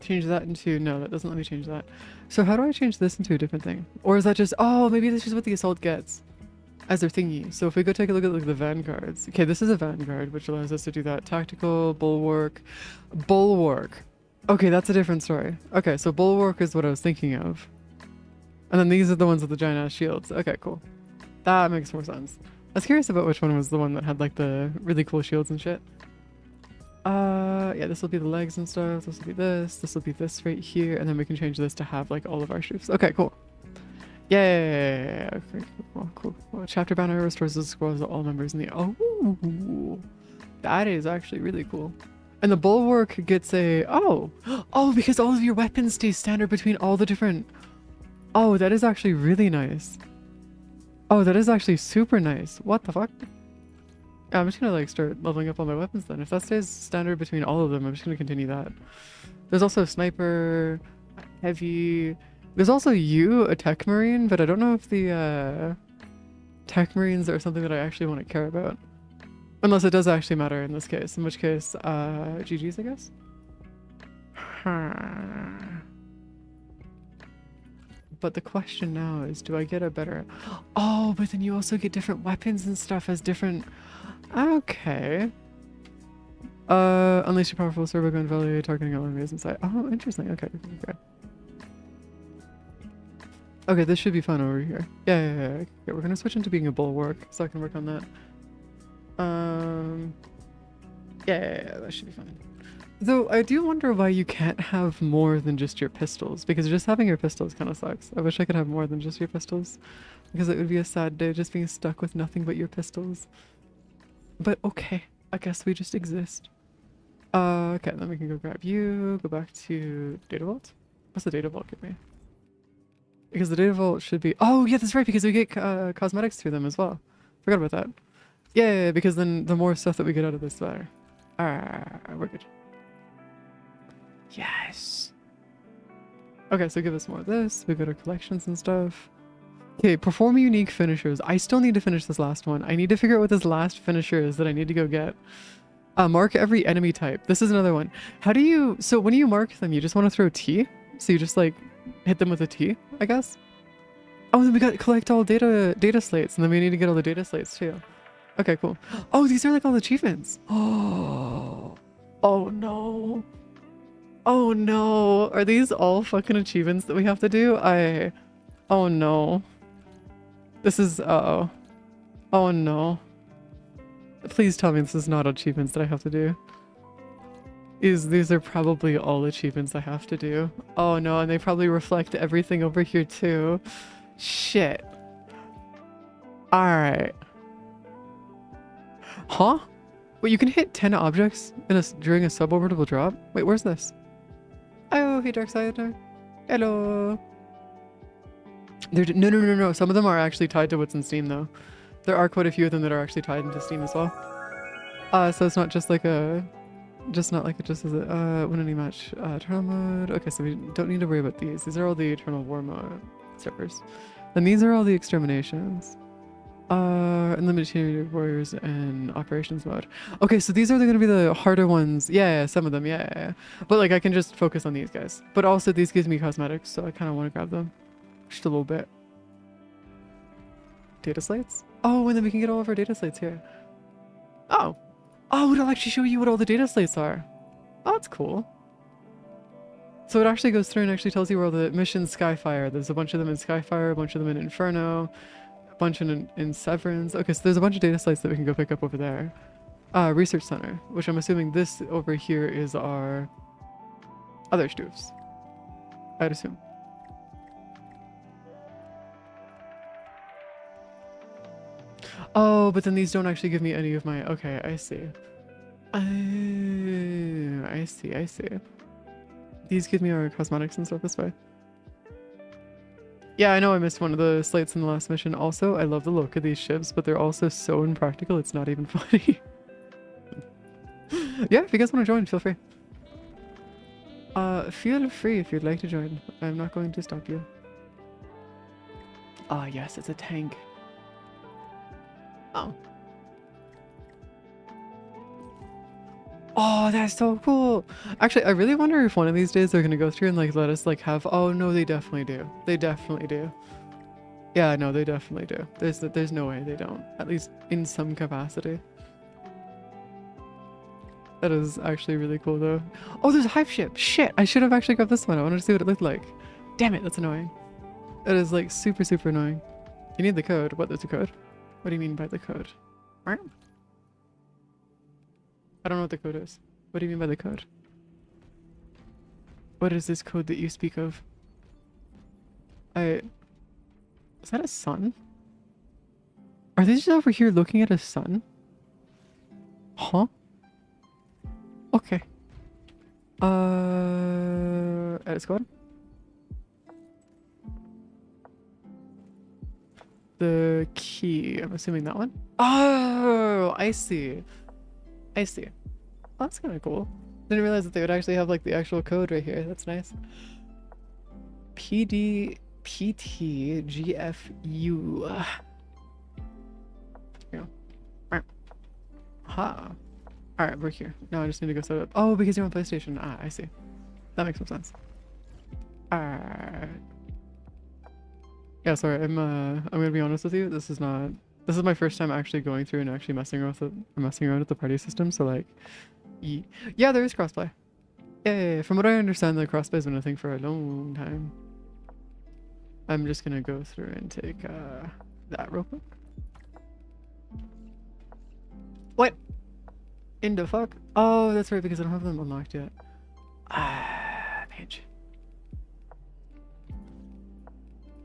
Change that into, no, that doesn't let me change that. So how do I change this into a different thing? Or is that just, oh, maybe this is what the assault gets as their thingy. So if we go take a look at like the vanguards. Okay, this is a vanguard, which allows us to do that. Tactical, bulwark. Okay, that's a different story. Okay, so bulwark is what I was thinking of. And then these are the ones with the giant ass shields. Okay, cool. That makes more sense. I was curious about which one was the one that had like the really cool shields and shit. Yeah, this will be the legs and stuff. This will be this. This will be this right here. And then we can change this to have like all of our troops. Okay, cool. Yeah. Okay, cool. Well, chapter banner restores the scrolls of all members in the. Oh, that is actually really cool. And the bulwark gets a. Oh, because all of your weapons stay standard between all the different. Oh, that is actually really nice. Oh, that is actually super nice. What the fuck? Yeah, I'm just gonna like start leveling up all my weapons then. If that stays standard between all of them, I'm just gonna continue that. There's also a sniper, heavy. There's also a tech marine, but I don't know if the tech marines are something that I actually want to care about. Unless it does actually matter in this case, in which case, GG's, I guess. But the question now is, do I get a better... Oh, but then you also get different weapons and stuff as different... Okay. Unleash your powerful servo gun value, targeting all enemies inside. Oh, interesting. Okay. Okay, this should be fun over here. Yeah. Okay, we're gonna switch into being a bulwark, so I can work on that. Yeah, that should be fine. Though I do wonder why you can't have more than just your pistols, because just having your pistols kind of sucks. I wish I could have more than just your pistols, because it would be a sad day just being stuck with nothing but your pistols. But okay, I guess we just exist. Okay, then we can go grab you, go back to data vault. What's the data vault give me? Because the data vault should be, oh yeah, that's right, because we get cosmetics through them as well. Forgot about that. Yeah, because then the more stuff that we get out of this, the better. We're good. Yes. Okay, so give us more of this. We go to collections and stuff. Okay, perform unique finishers. I still need to finish this last one. I need to figure out what this last finisher is that I need to go get. Mark every enemy type. This is another one. How do you... So when you mark them, you just want to throw T? So you just like hit them with a T, I guess? Oh, then we got collect all data slates, and then we need to get all the data slates too. Okay, cool. Oh, these are like all achievements. Oh, oh no. Oh no. Are these all fucking achievements that we have to do? Oh no. This is, uh-oh. Oh no. Please tell me this is not achievements that I have to do. These are probably all achievements I have to do. Oh no, and they probably reflect everything over here too. Shit. Alright. Huh? Wait, you can hit 10 objects during a suborbital drop? Wait, where's this? Oh, hey Darksider. Hello. No. Some of them are actually tied to what's in Steam though. There are quite a few of them that are actually tied into Steam as well. So it's not just like a... Just not like it just as a... win any match. Eternal mode. Okay, so we don't need to worry about these. These are all the Eternal War mode servers. And these are all the exterminations. Unlimited warriors and operations mode. Okay, so these are going to be the harder ones. Yeah, some of them. Yeah. But like I can just focus on these guys. But also these gives me cosmetics, so I kind of want to grab them. Just a little bit. Data slates? Oh, and then we can get all of our data slates here. Oh. Oh, it'll actually show you what all the data slates are. Oh, that's cool. So it actually goes through and actually tells you where all the missions Skyfire. There's a bunch of them in Skyfire, a bunch of them in Inferno, a bunch in Severance. Okay, so there's a bunch of data slates that we can go pick up over there. Research Center, which I'm assuming this over here is our other stufs. I'd assume. Oh, but then these don't actually give me any of my... Okay, I see. I see. These give me our cosmetics and stuff this way. Yeah, I know I missed one of the slates in the last mission. Also, I love the look of these ships, but they're also so impractical, it's not even funny. Yeah, if you guys want to join, feel free. Feel free if you'd like to join. I'm not going to stop you. Ah, yes, it's a tank. Oh. Oh, that's so cool. Actually, I really wonder if one of these days they're gonna go through and like let us like have... Oh no, they definitely do. They definitely do. Yeah, no, they definitely do. There's no way they don't. At least in some capacity. That is actually really cool though. Oh, there's a hive ship. Shit, I should have actually got this one. I wanted to see what it looked like. Damn it, that's annoying. That is like super annoying. You need the code. What, there's a code? What do you mean by the code? I don't know what the code is. What do you mean by the code? What is this code that you speak of? Is that a sun? Are they just over here looking at a sun? Huh? Okay. Edit squad? The key, I'm assuming that one. Oh, I see. Oh, that's kind of cool. Didn't realize that they would actually have like the actual code right here. That's nice. PDPTGFU. Yeah. Ha. Alright, we're here. Now I just need to go set it up. Oh, because you're on PlayStation. Ah, I see. That makes some sense. Alright. Yeah, sorry, I'm gonna be honest with you. This is my first time actually going through and actually messing around with the party system, so like yeah, there is crossplay. Yeah, from what I understand, the crossplay has been a thing for a long time. I'm just gonna go through and take that real quick. What in the fuck? Oh, that's right, because I don't have them unlocked yet. Page.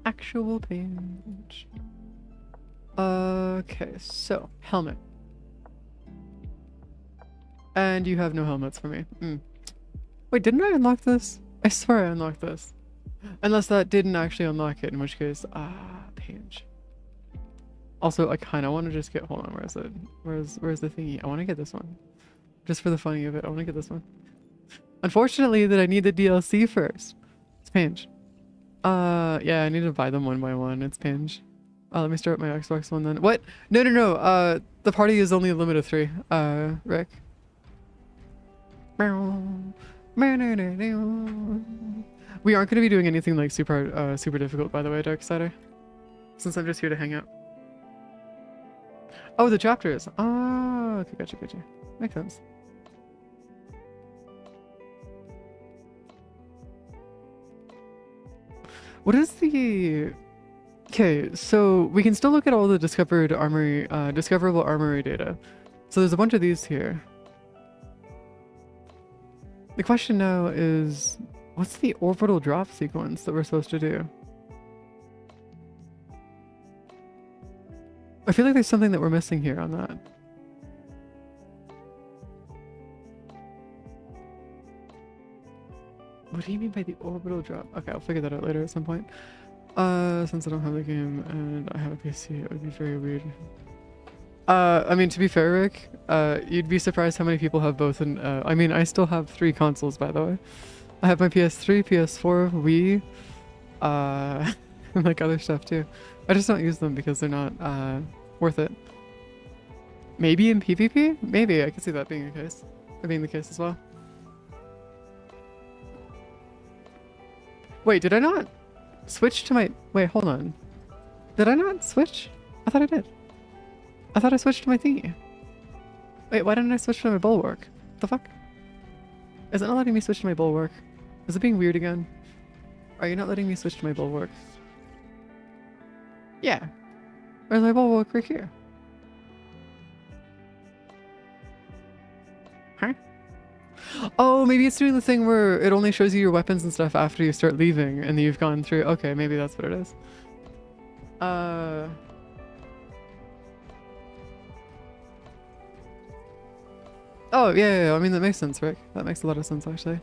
Actual page. Okay, so helmet. And you have no helmets for me. Wait, didn't I unlock this? I swear I unlocked this. Unless that didn't actually unlock it, in which case, page. Also, I kind of want to just get, hold on, where is it? Where's the thingy? I want to get this one. Just for the funny of it, I want to get this one. Unfortunately, that I need the DLC first. It's Pinch. Yeah, I need to buy them one by one. It's Pinch. Let me start my Xbox one then. What? No, no, no. The party is only a limit of 3. Rick. We aren't going to be doing anything like super difficult, by the way, Darksider. Since I'm just here to hang out. Oh, the chapters. Oh, okay, gotcha. Makes sense. What is the... Okay, so we can still look at all the discovered armory, discoverable armory data. So there's a bunch of these here. The question now is, what's the orbital drop sequence that we're supposed to do? I feel like there's something that we're missing here on that. What do you mean by the orbital drop? Okay, I'll figure that out later at some point. Since I don't have the game and I have a PC, it would be very weird. I mean, to be fair, Rick, you'd be surprised how many people have both. And I mean, I still have 3 consoles, by the way. I have my PS3, PS4, Wii, and like other stuff too. I just don't use them because they're not worth it. Maybe in PvP? Maybe I could see that being the case. Or being the case as well. Wait, did I not switch to my... Wait, hold on. Did I not switch? I thought I did. I thought I switched to my thingy. Wait, why didn't I switch to my bulwark? What the fuck? Is it not letting me switch to my bulwark? Is it being weird again? Are you not letting me switch to my bulwark? Yeah. Where's my bulwark? Right here. Huh? Oh, maybe it's doing the thing where it only shows you your weapons and stuff after you start leaving and you've gone through. Okay, maybe that's what it is. Oh, yeah, I mean, that makes sense, Rick. That makes a lot of sense, actually.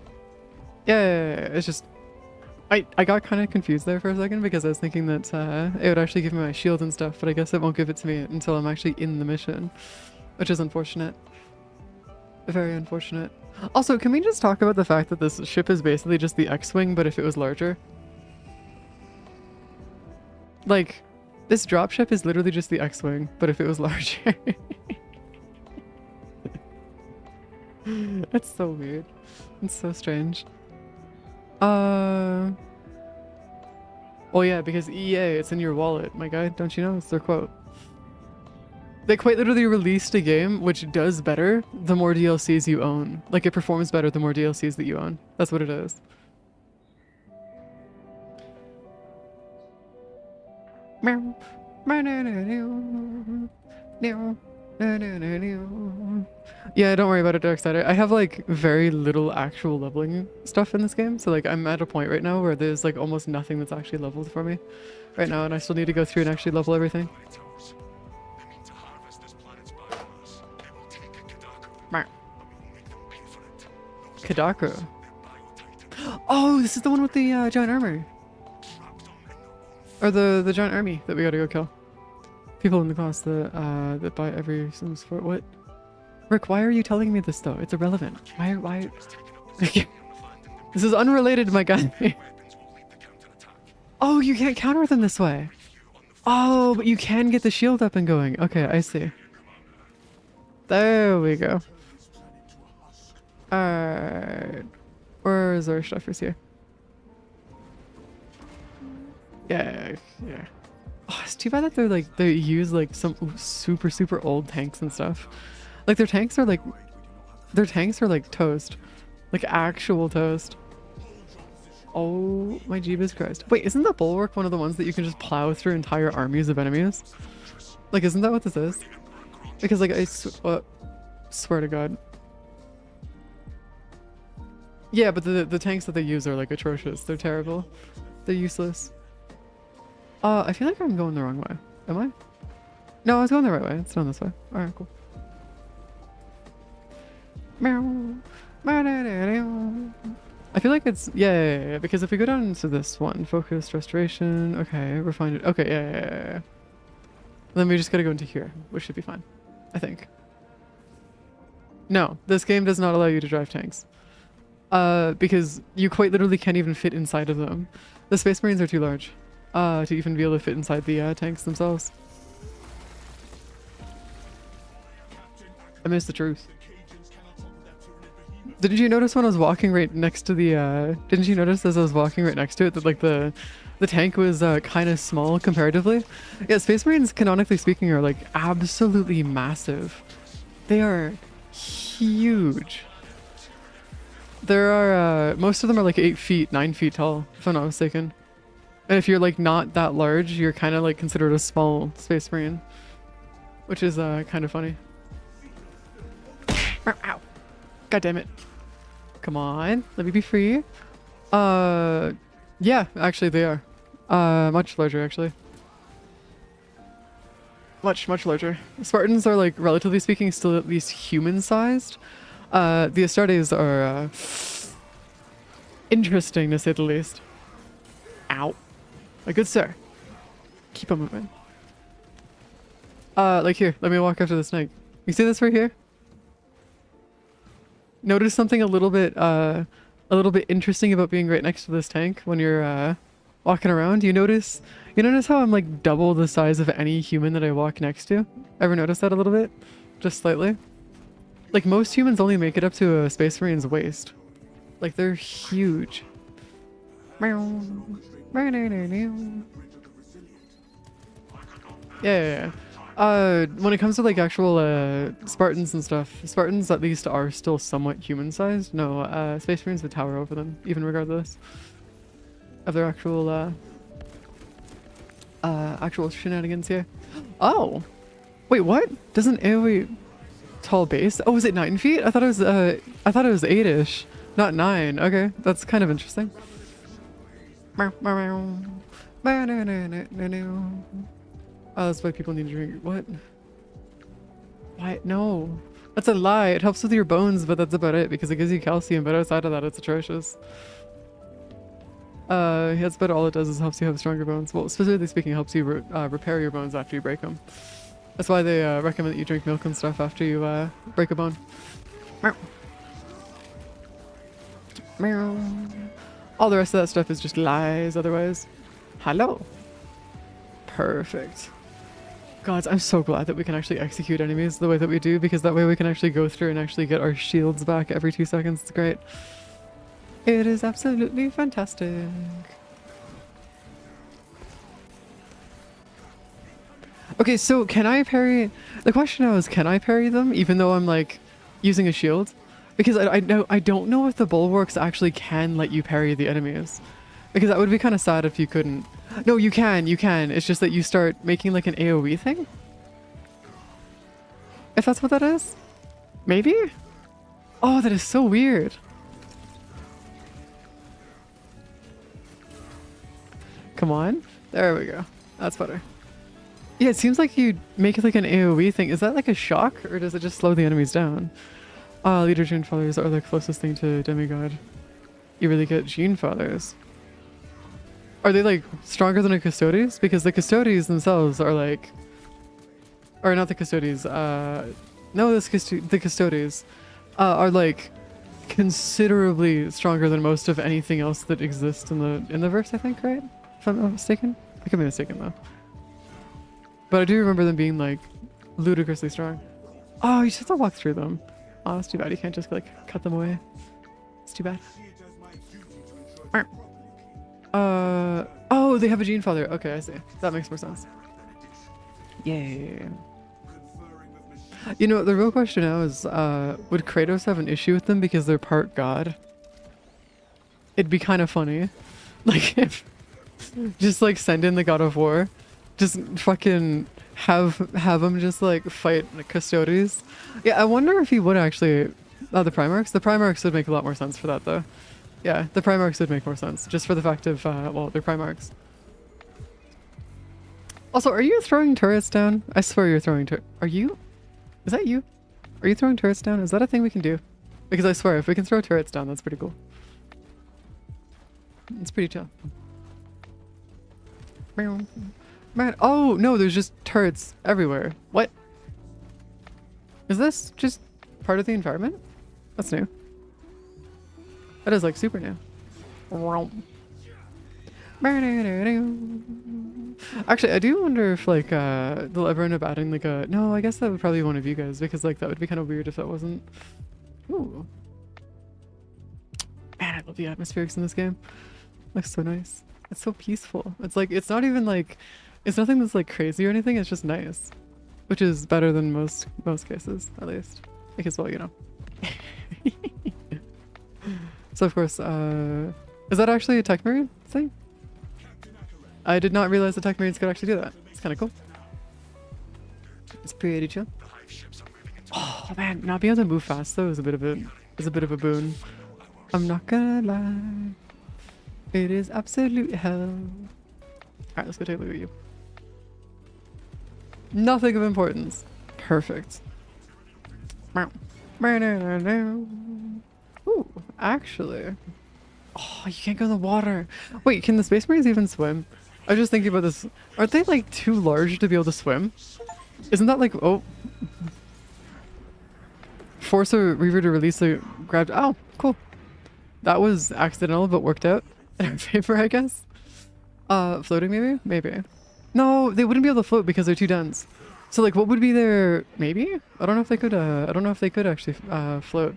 Yeah, it's just... I got kind of confused there for a second because I was thinking that it would actually give me my shield and stuff, but I guess it won't give it to me until I'm actually in the mission, which is unfortunate. Very unfortunate. Also, can we just talk about the fact that this ship is basically just the X-Wing, but if it was larger? Like, this dropship is literally just the X-Wing, but if it was larger. That's so weird. It's so strange. Oh yeah, because EA, it's in your wallet, my guy. Don't you know? It's their quote. They quite literally released a game which does better the more DLCs you own. Like, it performs better the more DLCs that you own. That's what it is. Yeah, don't worry about it, Darksider. I have like very little actual leveling stuff in this game, so like I'm at a point right now where there's like almost nothing that's actually leveled for me right now, and I still need to go through and actually level everything. Kadakro. Oh, this is the one with the giant armor. Or the giant army that we gotta go kill. People in the class that buy every Sims for what? Rick, why are you telling me this though? It's irrelevant. Why? This is unrelated, my guy. Oh, you can't counter them this way. Oh, but you can get the shield up and going. Okay, I see. There we go. Alright. Where's our stuffers here? Yeah. Oh, it's too bad that they use like some super old tanks and stuff. Like their tanks are like toast. Like actual toast. Oh my Jeebus Christ. Wait, isn't the bulwark one of the ones that you can just plow through entire armies of enemies? Like, isn't that what this is? Because like I swear to God. Yeah, but the tanks that they use are like atrocious. They're terrible. They're useless. I feel like I'm going the wrong way. Am I? No, I was going the right way. It's not this way. Alright, cool. I feel like it's... Yeah, because if we go down to this one, focused, restoration... Okay, refined... Okay, yeah. then we just gotta go into here, which should be fine. I think. No, this game does not allow you to drive tanks. Because you quite literally can't even fit inside of them. The Space Marines are too large to even be able to fit inside the tanks themselves. I miss the truth. Didn't you notice when I was walking right next to the didn't you notice as I was walking right next to it that like the tank was kind of small comparatively? Yeah, Space Marines, canonically speaking, are like absolutely massive. They are huge. There are most of them are like 8 feet, 9 feet tall, if I'm not mistaken. And if you're like not that large, you're kind of like considered a small Space Marine, which is kind of funny. Ow. God damn it. Come on, let me be free. Yeah, actually they are. Much larger actually. Much larger. Spartans are like, relatively speaking, still at least human-sized. The Astartes are interesting to say the least. Ow. My good sir. Keep on moving. Like here, let me walk after the snake. You see this right here? Notice something a little bit interesting about being right next to this tank when you're walking around. You notice how I'm like double the size of any human that I walk next to? Ever notice that a little bit? Just slightly? Like most humans only make it up to a Space Marine's waist. Like they're huge. Yeah. When it comes to like actual Spartans and stuff, Spartans at least are still somewhat human-sized. No, Space Marines would tower over them, even regardless of their actual actual shenanigans here. Oh, wait, what? Doesn't AoE tall base? Oh, is it 9 feet? I thought it was 8-ish, not 9. Okay, that's kind of interesting. Oh, that's why people need to drink. What? Why? No. That's a lie. It helps with your bones, but that's about it because it gives you calcium, but outside of that, it's atrocious. That's about all it does is helps you have stronger bones. Well, specifically speaking, it helps you repair your bones after you break them. That's why they recommend that you drink milk and stuff after you break a bone. All the rest of that stuff is just lies otherwise. Hello. Perfect. God, I'm so glad that we can actually execute enemies the way that we do, because that way we can actually go through and actually get our shields back every 2 seconds. It's great. It is absolutely fantastic. Okay, so can I parry? The question now is, can I parry them even though I'm like using a shield? Because I don't know if the bulwarks actually can let you parry the enemies. Because that would be kind of sad if you couldn't. No, you can. It's just that you start making like an AoE thing. If that's what that is. Maybe? Oh, that is so weird. Come on. There we go. That's better. Yeah, it seems like you make it like an AoE thing. Is that like a shock, or does it just slow the enemies down? Leader Gene Fathers are the closest thing to demigod. You really get Gene Fathers. Are they like stronger than the Custodes? Because the Custodes themselves are like, or not the Custodes. No, the Custodes are like considerably stronger than most of anything else that exists in the verse. I think, right? If I'm not mistaken. I could be mistaken though. But I do remember them being like ludicrously strong. Oh, you just have to walk through them. Oh, that's too bad. You can't just like cut them away. It's too bad. Oh, they have a Gene Father. Okay, I see. That makes more sense. Yay. You know, the real question now is, would Kratos have an issue with them because they're part god? It'd be kind of funny. Like, if just like send in the god of war. Just fucking have him just like fight like Custodes. Yeah, I wonder if he would actually... the Primarchs? The Primarchs would make a lot more sense for that though. Yeah, the Primarchs would make more sense, just for the fact of, well, they're Primarchs. Also, are you throwing turrets down? I swear you're throwing Are you? Is that you? Are you throwing turrets down? Is that a thing we can do? Because I swear, if we can throw turrets down, that's pretty cool. It's pretty chill. Man, oh no, there's just turrets everywhere. What? Is this just part of the environment? That's new. That is like super new. Actually, I do wonder if like they'll ever end up adding like a... No, I guess that would probably be one of you guys because like that would be kind of weird if that wasn't. Ooh. Man, I love the atmospherics in this game. Looks so nice. It's so peaceful. It's like, it's not even like, it's nothing that's like crazy or anything. It's just nice, which is better than most cases, at least. Because, well, you know. So of course, is that actually a tech marine thing? I did not realize the tech marines could actually do that. It's kind of cool. It's pretty chill. Oh man, not being able to move fast though is a bit of a boon. I'm not gonna lie. It is absolute hell. Alright, let's go take a look at you. Nothing of importance. Perfect. Ooh, actually. Oh, you can't go in the water. Wait, can the Space Marines even swim? I was just thinking about this. Aren't they like too large to be able to swim? Isn't that like, oh. Force a Reaver to release a grabbed. Oh, cool. That was accidental, but worked out in our favor, I guess. Floating maybe? Maybe. No, they wouldn't be able to float because they're too dense. So like what would be their... Maybe? I don't know if they could, I don't know if they could actually float.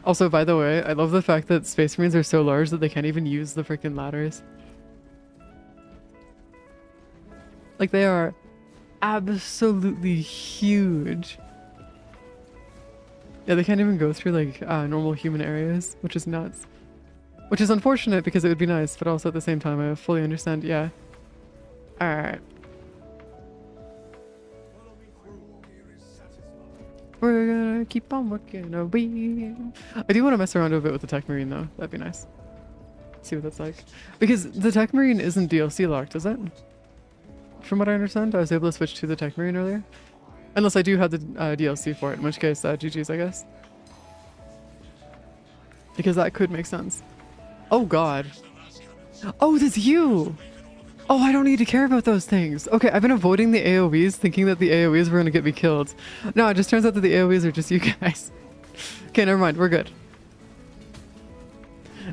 Also, by the way, I love the fact that Space Marines are so large that they can't even use the freaking ladders. Like they are absolutely huge. Yeah, they can't even go through like normal human areas, which is nuts. Which is unfortunate because it would be nice, but also at the same time I fully understand, yeah. Alright. We're gonna keep on working away. I do want to mess around a bit with the Tech Marine though, that'd be nice. See what that's like. Because the Tech Marine isn't DLC locked, is it? From what I understand, I was able to switch to the Tech Marine earlier. Unless I do have the DLC for it, in which case GG's I guess. Because that could make sense. Oh god. Oh, that's you! Oh, I don't need to care about those things. Okay, I've been avoiding the AoEs thinking that the AoEs were gonna get me killed. No, it just turns out that the AoEs are just you guys. Okay, never mind, we're good.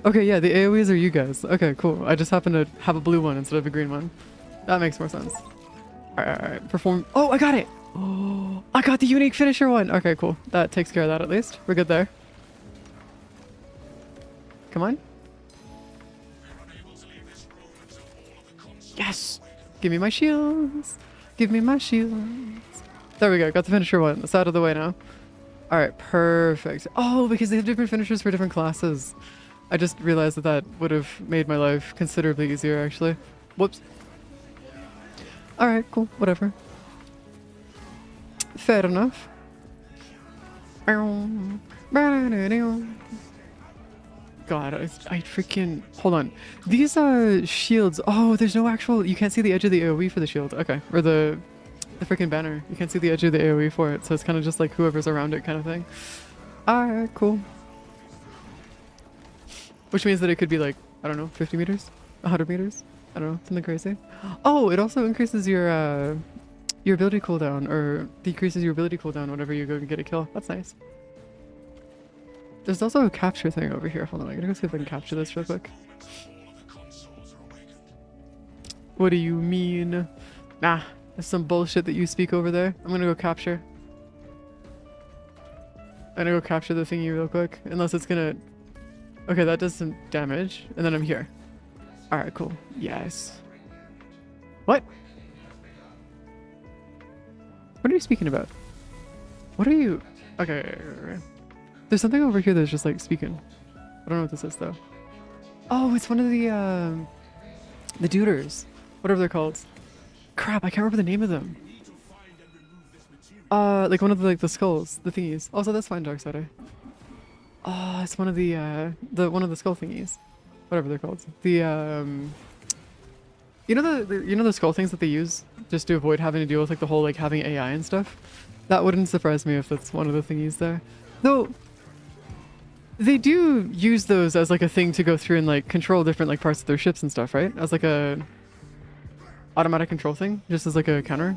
Okay, yeah, the AoEs are you guys. Okay, cool. I just happen to have a blue one instead of a green one. That makes more sense. Alright, perform. Oh, I got it! Oh, I got the unique finisher one! Okay, cool. That takes care of that at least. We're good there. Come on. Yes! Give me my shields! Give me my shields! There we go, got the finisher one. It's out of the way now. Alright, perfect. Oh, because they have different finishers for different classes. I just realized that that would have made my life considerably easier, actually. Whoops. Alright, cool, whatever. Fair enough. God, I freaking... Hold on. These shields... Oh, there's no actual... You can't see the edge of the AoE for the shield. Okay. Or the freaking banner. You can't see the edge of the AoE for it, so it's kind of just like whoever's around it kind of thing. Alright, cool. Which means that it could be like, I don't know, 50 meters? 100 meters? I don't know, something crazy. Oh, it also increases your ability cooldown, or decreases your ability cooldown whenever you go and get a kill. That's nice. There's also a capture thing over here. Hold on, I'm gonna go see if I can capture this real quick. What do you mean? Nah, there's some bullshit that you speak over there. I'm gonna go capture. I'm gonna go capture the thingy real quick. Unless it's gonna... Okay, that does some damage. And then I'm here. Alright, cool. Yes. What? What are you speaking about? What are you... Okay. There's something over here that's just like speaking. I don't know what this is though. Oh, it's one of the duders. Whatever they're called. Crap, I can't remember the name of them. Like one of the, like the skulls, the thingies. Also, that's fine, Darksider. Oh, it's one of the one of the skull thingies. Whatever they're called. The you know the skull things that they use just to avoid having to deal with like the whole like having AI and stuff? That wouldn't surprise me if that's one of the thingies there. Though they do use those as like a thing to go through and like control different like parts of their ships and stuff, right? As like a automatic control thing, just as like a counter.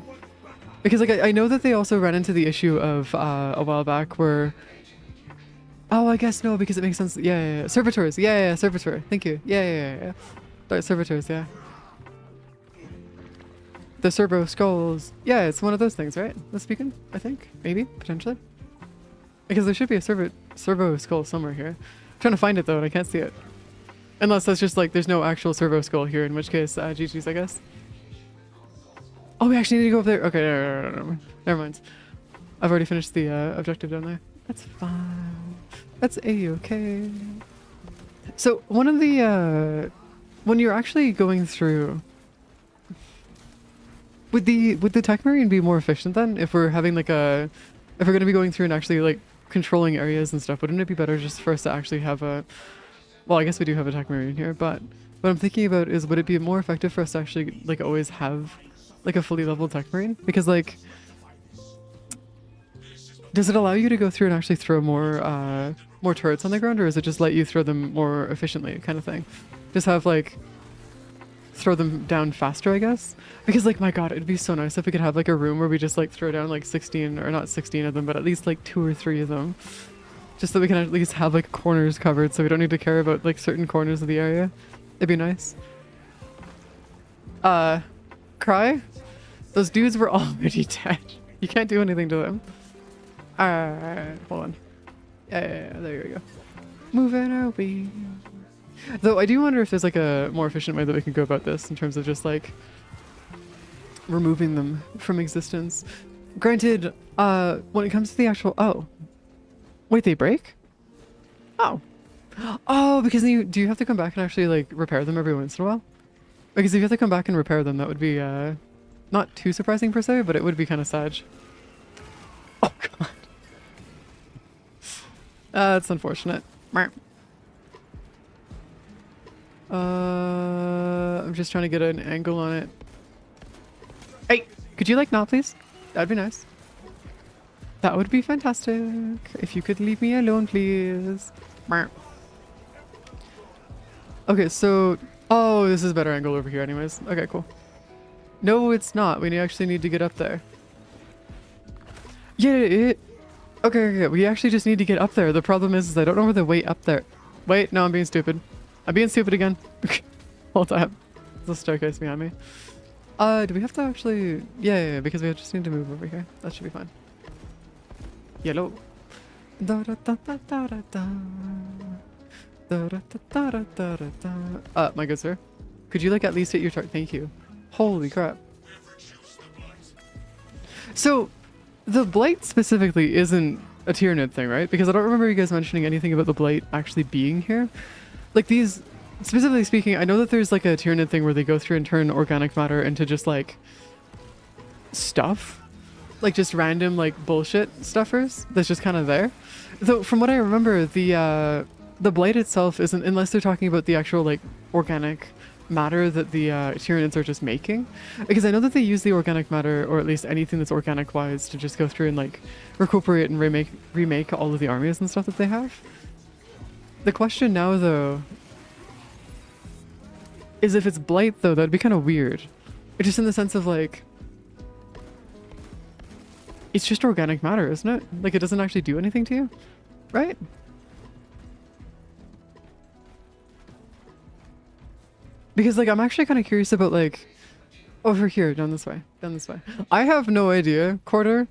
Because like I know that they also ran into the issue of a while back where, oh, I guess no, because it makes sense. Yeah. Servitors. Yeah, servitor. Thank you. Yeah. Sorry, servitors. Yeah. The servo skulls. Yeah, it's one of those things, right? The speaking, I think, maybe, potentially. Because there should be a servo skull somewhere here. I'm trying to find it though, and I can't see it. Unless that's just like there's no actual servo skull here, in which case, GG's, I guess. Oh, we actually need to go up there. Okay, no. Never mind. I've already finished the objective down there. That's fine. That's a-okay. So one of the when you're actually going through, would the tech marine be more efficient then if we're having like if we're gonna be going through and actually like controlling areas and stuff? Wouldn't it be better just for us to actually have a, well, I guess we do have a tech marine here, but what I'm thinking about is, would it be more effective for us to actually like always have like a fully leveled tech marine? Because like, does it allow you to go through and actually throw more turrets on the ground, or is it just let you throw them more efficiently kind of thing? Just have like throw them down faster, I guess? Because like, my god, it'd be so nice if we could have like a room where we just like throw down like 16, or not 16 of them, but at least like 2 or 3 of them, just so we can at least have like corners covered, so we don't need to care about like certain corners of the area. It'd be nice. Cry? Those dudes were already dead. You can't do anything to them. Alright, hold on. Yeah, there you go. Moving away. Though I do wonder if there's like a more efficient way that we can go about this in terms of just like removing them from existence. Granted, when it comes to the actual, oh. Wait, they break? Oh. Oh, because do you have to come back and actually like repair them every once in a while? Because if you have to come back and repair them, that would be not too surprising per se, but it would be kind of sad. Oh god. That's unfortunate. I'm just trying to get an angle on it. Hey, could you like not, please? That'd be nice. That would be fantastic. If you could leave me alone, please. Okay, so, oh, this is a better angle over here anyways. Okay, cool. No, it's not. We actually need to get up there. Yeah, okay, we actually just need to get up there. The problem is I don't know where the way up there. Wait, no, I'm being stupid. I'm being stupid again. Hold on. There's a staircase behind me. Do we have to actually... Yeah, because we just need to move over here. That should be fine. Yellow. My good sir. Could you like at least hit your target? Thank you. Holy crap. So, the blight specifically isn't a Tyranid thing, right? Because I don't remember you guys mentioning anything about the blight actually being here. Like these, specifically speaking, I know that there's like a Tyranid thing where they go through and turn organic matter into just like stuff. Like just random like bullshit stuffers that's just kind of there. Though from what I remember, the blight itself isn't, unless they're talking about the actual like organic matter that the Tyranids are just making. Because I know that they use the organic matter, or at least anything that's organic wise, to just go through and like recuperate and remake all of the armies and stuff that they have. The question now though is if it's blight though, that'd be kind of weird. Just in the sense of like, it's just organic matter, isn't it? Like it doesn't actually do anything to you, right? Because like I'm actually kind of curious about like over here, down this way. I have no idea, Quarter.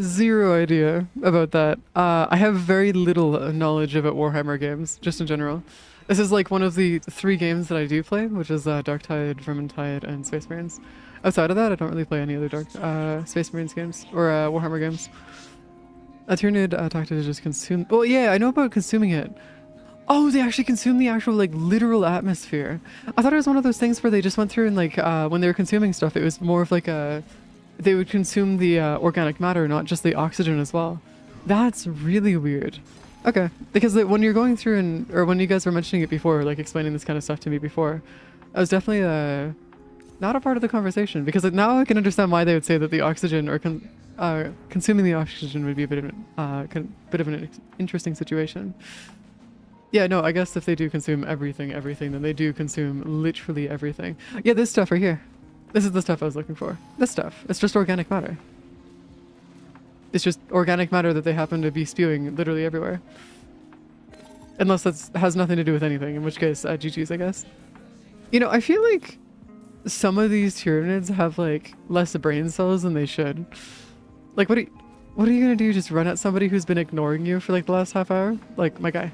Zero idea about that. I have very little knowledge about Warhammer games, just in general. This is like one of the 3 games that I do play, which is Darktide, Vermintide, and Space Marines. Outside of that, I don't really play any other Space Marines games or Warhammer games. A Tyranid tactic is just consume. Well, yeah, I know about consuming it. Oh, they actually consume the actual like literal atmosphere. I thought it was one of those things where they just went through and like when they were consuming stuff, it was more of like a. They would consume the organic matter, not just the oxygen as well. That's really weird. Okay, because when you're going through and, or when you guys were mentioning it before, like explaining this kind of stuff to me before, I was definitely not a part of the conversation, because now I can understand why they would say that the oxygen or consuming the oxygen would be a bit of an interesting situation. Yeah, no, I guess if they do consume everything, then they do consume literally everything. Yeah, this stuff right here. This is the stuff I was looking for. This stuff. It's just organic matter. It's just organic matter that they happen to be spewing literally everywhere. Unless that has nothing to do with anything, in which case, GG's, I guess. You know, I feel like some of these Tyranids have, like, less brain cells than they should. Like, what are you gonna do? Just run at somebody who's been ignoring you for, like, the last half hour? Like, my guy.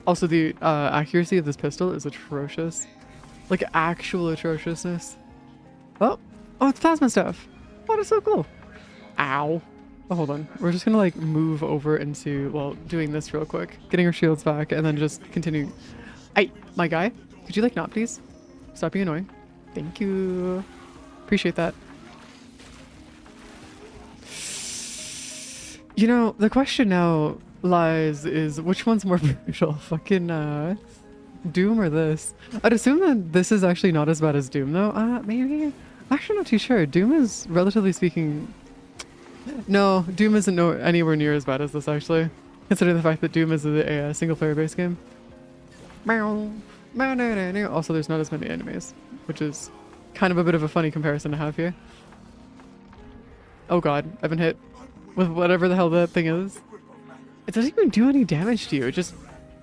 Also, the accuracy of this pistol is atrocious. Like, actual atrociousness. Oh, it's plasma stuff. Oh, that's so cool. Ow. Oh, hold on. We're just gonna, like, move over into, well, doing this real quick. Getting our shields back, and then just continue. My guy, could you, like, not, please? Stop being annoying. Thank you. Appreciate that. You know, the question now lies is which one's more brutal? Fucking Doom or this? I'd assume that this is actually not as bad as Doom though. Maybe? Actually not too sure. Doom is, relatively speaking... No, Doom isn't anywhere near as bad as this actually. Considering the fact that Doom is a single player based game. Also there's not as many enemies, which is kind of a bit of a funny comparison to have here. Oh god, I've been hit with whatever the hell that thing is. It doesn't even do any damage to you, it just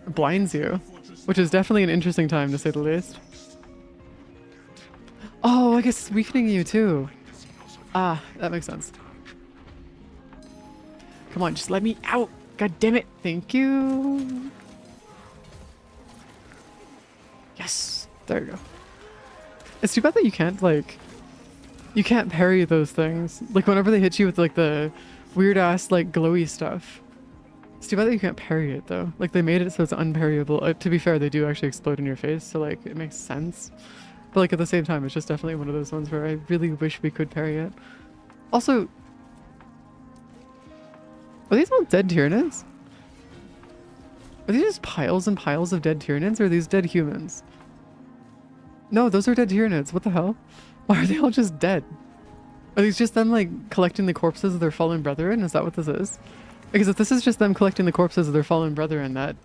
blinds you. Which is definitely an interesting time to say the least. Oh, I guess it's weakening you too. Ah, that makes sense. Come on, just let me out! God damn it! Thank you! Yes! There you go. It's too bad that you can't, like... You can't parry those things. Like, whenever they hit you with, like, the weird-ass, like, glowy stuff. It's too bad that you can't parry it, though. Like, they made it so it's unparryable. To be fair, they do actually explode in your face, so, like, it makes sense. But, like, at the same time, it's just definitely one of those ones where I really wish we could parry it. Also... Are these all dead Tyranids? Are these just piles and piles of dead Tyranids, or are these dead humans? No, those are dead Tyranids. What the hell? Why are they all just dead? Are these just them, like, collecting the corpses of their fallen brethren? Is that what this is? Because if this is just them collecting the corpses of their fallen brethren, that...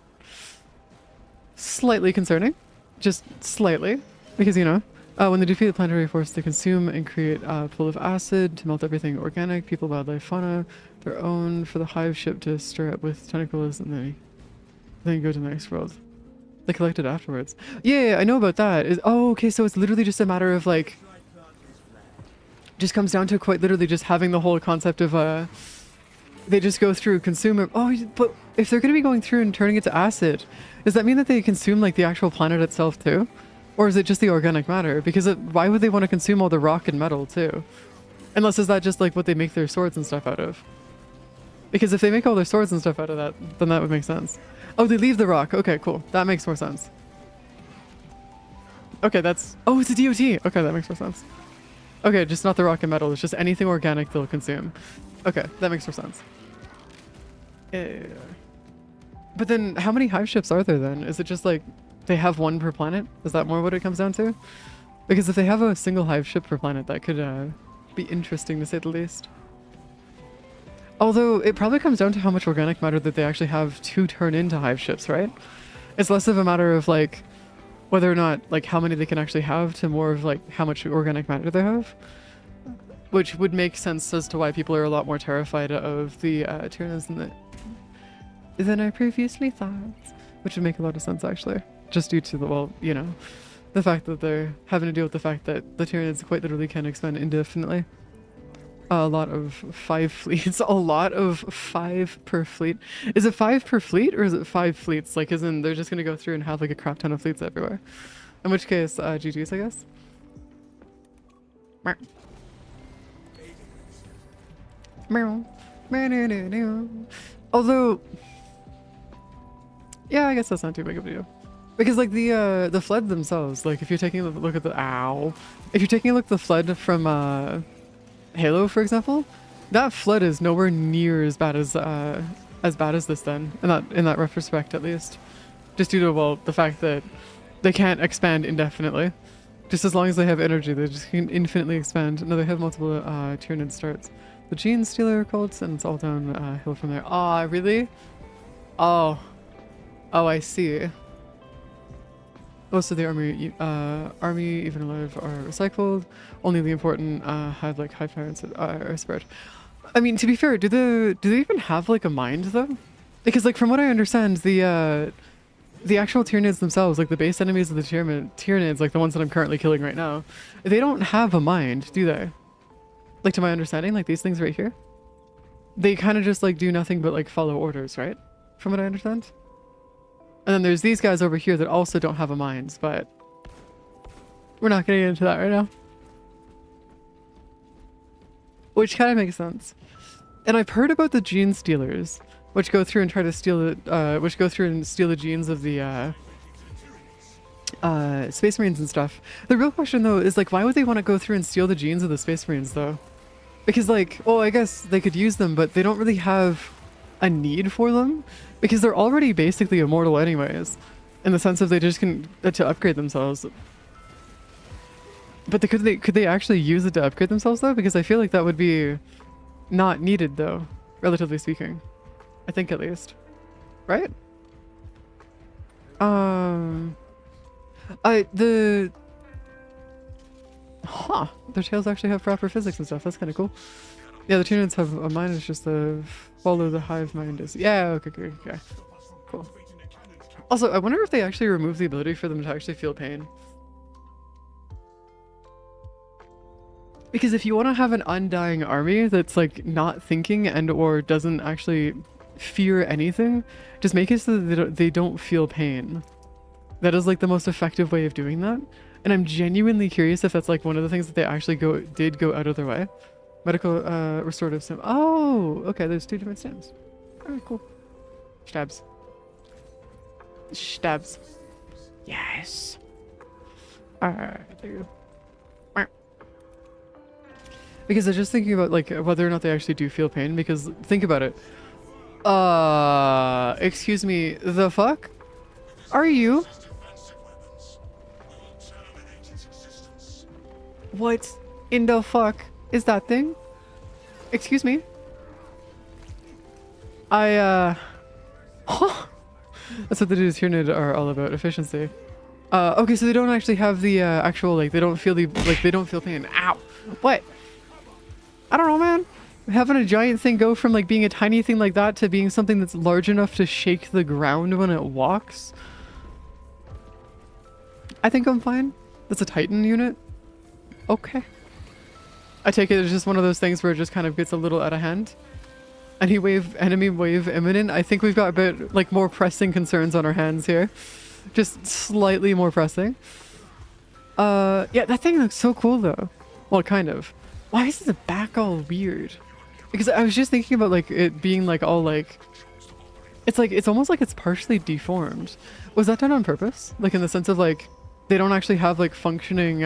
Slightly concerning. Just slightly. Because, you know, when they defeat the planetary force, they consume and create a pool of acid to melt everything organic, people, wildlife, fauna, their own, for the hive ship to stir up with tentacles, and they then go to the next world. They collect it afterwards. Yeah, I know about that. Oh, okay, so it's literally just a matter of, like... Just comes down to quite literally just having the whole concept of, they just go through, consume it. Oh, but if they're going to be going through and turning it to acid, does that mean that they consume, like, the actual planet itself, too? Or is it just the organic matter? Because why would they want to consume all the rock and metal, too? Unless is that just, like, what they make their swords and stuff out of? Because if they make all their swords and stuff out of that, then that would make sense. Oh, they leave the rock. Okay, cool. That makes more sense. Okay, that's... Oh, it's a DOT! Okay, that makes more sense. Okay, just not the rock and metal. It's just anything organic they'll consume. Okay, that makes more sense. But then, how many hive ships are there then? Is it just like, they have one per planet? Is that more what it comes down to? Because if they have a single hive ship per planet, that could be interesting to say the least. Although, it probably comes down to how much organic matter that they actually have to turn into hive ships, right? It's less of a matter of, like, whether or not, like, how many they can actually have to more of, like, how much organic matter they have. Which would make sense as to why people are a lot more terrified of the Tyranids than I previously thought. Which would make a lot of sense, actually. Just due to the, well, you know, the fact that they're having to deal with the fact that the Tyranids quite literally can expand indefinitely. A lot of 5 fleets. A lot of 5 per fleet. Is it 5 per fleet, or is it 5 fleets? Like, as in, they're just gonna go through and have, like, a crap ton of fleets everywhere. In which case, GG's, I guess. Although... Yeah, I guess that's not too big of a deal. Because, like, the flood themselves, like, if you're taking a look at the... Ow! If you're taking a look at the flood from, Hewwo, for example, that flood is nowhere near as bad as this then, in that retrospect at least. Just due to, well, the fact that they can't expand indefinitely. Just as long as they have energy, they just can infinitely expand. No, they have multiple Tyranid starts. the gene stealer cults, and it's all down hill from there. Ah, really? Oh. Oh, I see. Most of the army, even alive, are recycled. Only the important have like high parents are spared. I mean, to be fair, do they even have like a mind though? Because like from what I understand, the actual Tyranids themselves, like the base enemies of the Tyranids, like the ones that I'm currently killing right now, they don't have a mind, do they? Like to my understanding, like these things right here, they kind of just like do nothing but like follow orders, right? From what I understand. And then there's these guys over here that also don't have a mind, but we're not getting into that right now. Which kind of makes sense. And I've heard about the gene stealers, which go through and try to steal the genes of the Space Marines and stuff. The real question though is like, why would they want to go through and steal the genes of the Space Marines though? Because like, oh, I guess they could use them, but they don't really have a need for them because they're already basically immortal anyways, in the sense of they just can to upgrade themselves. But could they actually use it to upgrade themselves though? Because I feel like that would be not needed though, relatively speaking. I think at least, right? Their tails actually have proper physics and stuff. That's kind of cool. Yeah, the Tyranids have a mind. It's just the follow the hive mind is. Yeah, okay, cool. Also, I wonder if they actually remove the ability for them to actually feel pain. Because if you want to have an undying army that's like not thinking and or doesn't actually fear anything, just make it so that they don't feel pain. That is like the most effective way of doing that. And I'm genuinely curious if that's like one of the things that they actually did go out of their way. Medical restorative sim. Oh, okay, there's two different sims. Alright, cool. Stabs. Yes. Alright, there you go. Because I was just thinking about like whether or not they actually do feel pain, because think about it. Excuse me, the fuck? Are you? What in the fuck is that thing? Excuse me? Huh? That's what the dudes here are all about, efficiency. Okay, so they don't actually have the actual, like, they don't feel pain. Ow! What? I don't know, man. Having a giant thing go from like being a tiny thing like that to being something that's large enough to shake the ground when it walks. I think I'm fine. That's a Titan unit. Okay. I take it as just one of those things where it just kind of gets a little out of hand. Enemy wave imminent. I think we've got a bit like more pressing concerns on our hands here. Just slightly more pressing. Yeah, that thing looks so cool though. Well, kind of. Why is the back all weird? Because I was just thinking about like it being like all like it's almost like it's partially deformed. Was that done on purpose? Like in the sense of like they don't actually have like functioning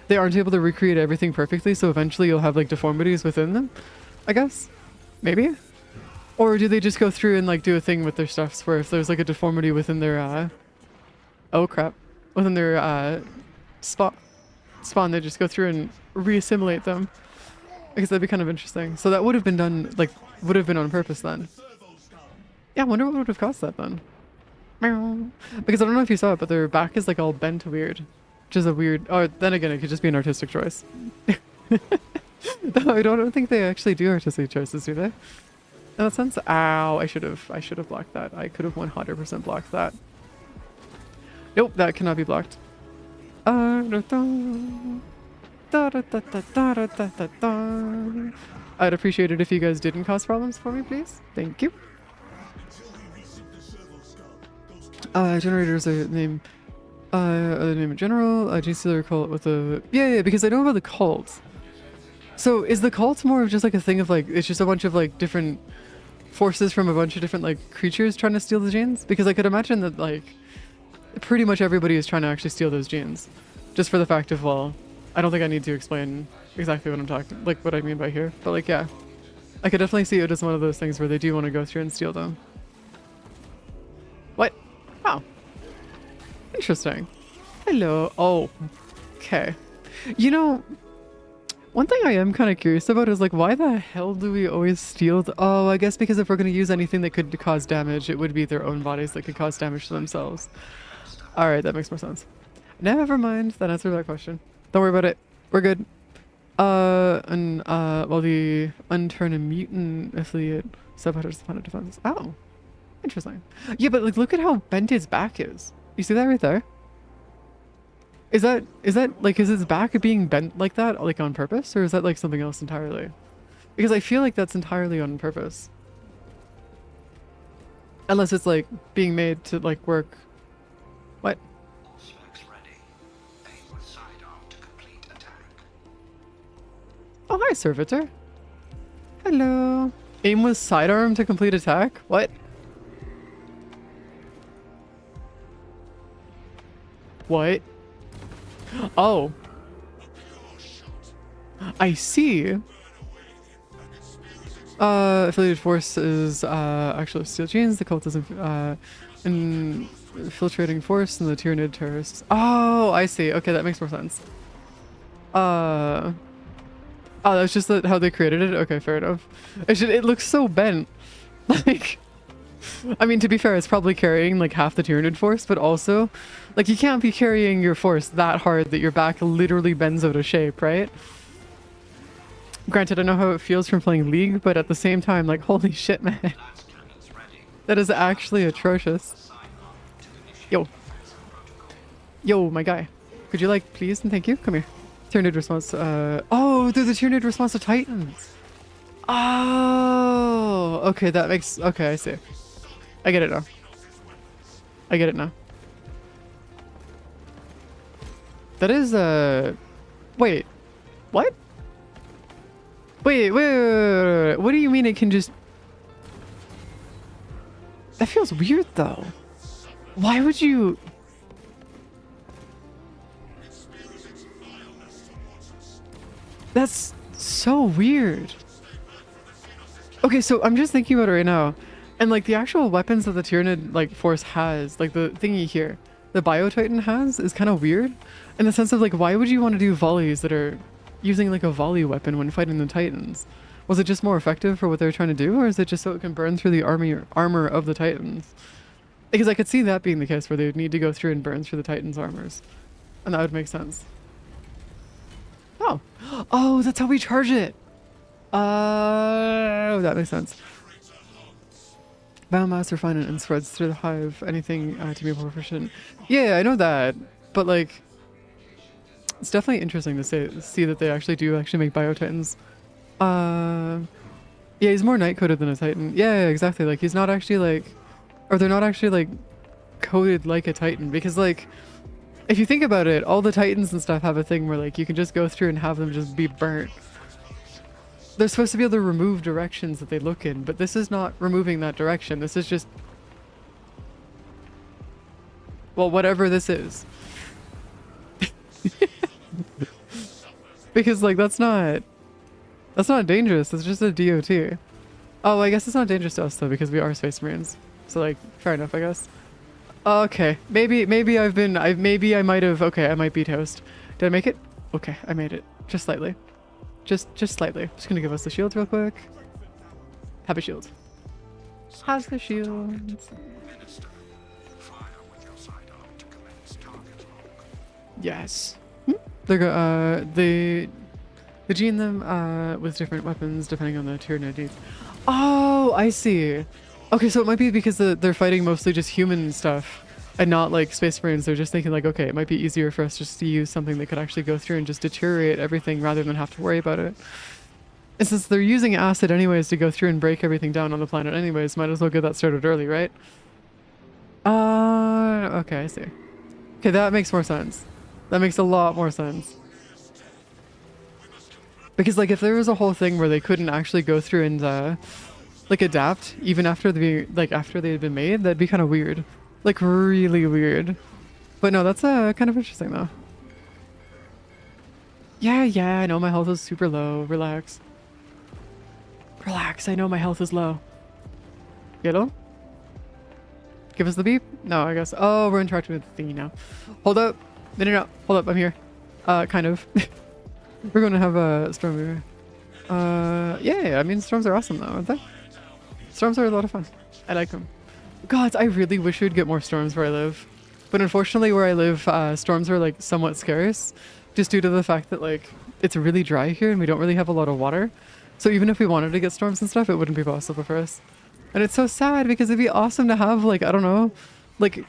they aren't able to recreate everything perfectly, so eventually you'll have like deformities within them, I guess. Maybe? Or do they just go through and like do a thing with their stuffs where if there's like a deformity within their oh crap, within their spawn, they just go through and re-assimilate them. I guess that'd be kind of interesting. So that would have been done, like, would have been on purpose then. Yeah, I wonder what would have caused that then. Because I don't know if you saw it, but their back is like all bent weird. Which is a weird, or then again, it could just be an artistic choice. No, I don't think they actually do artistic choices, do they? In that sense? Ow, I should have blocked that. I could have 100% blocked that. Nope, that cannot be blocked. I'd appreciate it if you guys didn't cause problems for me, please. Thank you. Generators are name. The name in general. GC cult with a yeah, because I know about the cult. So is the cult more of just like a thing of like it's just a bunch of like different forces from a bunch of different like creatures trying to steal the genes? Because I could imagine that like pretty much everybody is trying to actually steal those genes, just for the fact of well, I don't think I need to explain exactly what I'm talking like what I mean by here, but like yeah, I could definitely see it as one of those things where they do want to go through and steal them. What? Wow. Interesting. Hello. Oh, okay. You know, One thing I am kind of curious about is like, why the hell do we always steal oh, I guess because if we're going to use anything that could cause damage, it would be their own bodies that could cause damage to themselves. Alright, that makes more sense. Never mind, that answered that question. Don't worry about it. We're good. Well, the unturn a mutant affiliate subheaders the planet defense. Oh, interesting. Yeah, but like, look at how bent his back is. You see that right there? Is that like, is his back being bent like that, like on purpose, or is that like something else entirely? Because I feel like that's entirely on purpose. Unless it's like being made to like work. What? Oh, hi, servitor. Hello. Aim with sidearm to complete attack? What? What? Oh. I see. Affiliated force is actually steel chains. The cult is infiltrating force and the Tyranid terrorists. Oh, I see. Okay, that makes more sense. Oh, that's just how they created it? Okay, fair enough. It looks so bent. Like, I mean, to be fair, it's probably carrying like half the Tyranid force, but also, like, you can't be carrying your force that hard that your back literally bends out of shape, right? Granted, I know how it feels from playing League, but at the same time, like, holy shit, man. That is actually atrocious. Yo. Yo, my guy. Could you, like, please and thank you? Come here. Tyranid response, oh, they're the Tyranid response to Titans. Oh, okay, that makes, okay, I see. I get it now. I get it now. That is, wait. What? Wait. What do you mean it can just... That feels weird, though. Why would you... That's so weird. Okay, so I'm just thinking about it right now. And like the actual weapons that the Tyranid like force has, like the thingy here, the Bio-Titan has, is kind of weird. In the sense of like, why would you want to do volleys that are using like a volley weapon when fighting the Titans? Was it just more effective for what they're trying to do? Or is it just so it can burn through the armor of the Titans? Because I could see that being the case where they would need to go through and burn through the Titans' armors. And that would make sense. Oh. Oh, that's how we charge it. Oh, that makes sense. Biomass refined and spreads through the hive. Anything to be more proficient. Yeah, I know that. But like, it's definitely interesting to see that they actually make Bio-Titans. Yeah, he's more night coded than a Titan. Yeah, exactly. Like he's not actually like, or they're not actually like coded like a Titan, because like, if you think about it, all the Titans and stuff have a thing where like you can just go through and have them just be burnt. They're supposed to be able to remove directions that they look in, but this is not removing that direction. This is just, well, whatever this is. Because like that's not dangerous. It's just a DOT. Oh, I guess it's not dangerous to us though, because we are Space Marines. So like, fair enough, I guess. Okay, maybe I might have. Okay, I might be toast. Did I make it? Okay, I made it just slightly. Just slightly. Just gonna give us the shield real quick. Have a shield. Has the shield. Yes. They're the gene them with different weapons depending on the Tyranid needs. Oh, I see. Okay, so it might be because they're fighting mostly just human stuff and not like Space Marines. They're just thinking like, okay, it might be easier for us just to use something that could actually go through and just deteriorate everything rather than have to worry about it. And since they're using acid anyways to go through and break everything down on the planet anyways, might as well get that started early, right? Okay, I see. Okay, that makes more sense. That makes a lot more sense. Because like if there was a whole thing where they couldn't actually go through and like adapt even after they had been made, that'd be kind of weird. Like really weird. But no, that's kind of interesting though. Yeah, I know my health is super low. Relax. Relax, I know my health is low. Yellow? Give us the beep? No, I guess. Oh, we're interacting with the thingy now. Hold up. No. Hold up, I'm here. Kind of. We're gonna have a storm here. Yeah, I mean, storms are awesome though, aren't they? Storms are a lot of fun. I like them. God, I really wish we'd get more storms where I live. But unfortunately where I live, storms are like somewhat scarce. Just due to the fact that like, it's really dry here and we don't really have a lot of water. So even if we wanted to get storms and stuff, it wouldn't be possible for us. And it's so sad because it'd be awesome to have like, I don't know, like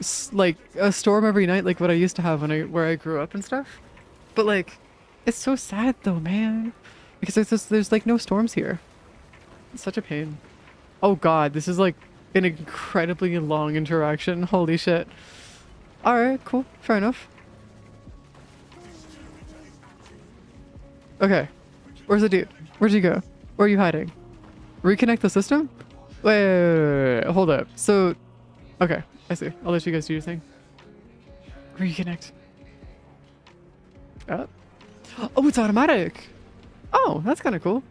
a storm every night like what I used to have where I grew up and stuff. But like, it's so sad though, man. Because there's like no storms here. It's such a pain. Oh god, this is like an incredibly long interaction. Holy shit. Alright, cool. Fair enough. Okay. Where's the dude? Where'd you go? Where are you hiding? Reconnect the system? Wait. Hold up. So, okay. I see. I'll let you guys do your thing. Reconnect. Oh, it's automatic. Oh, that's kind of cool.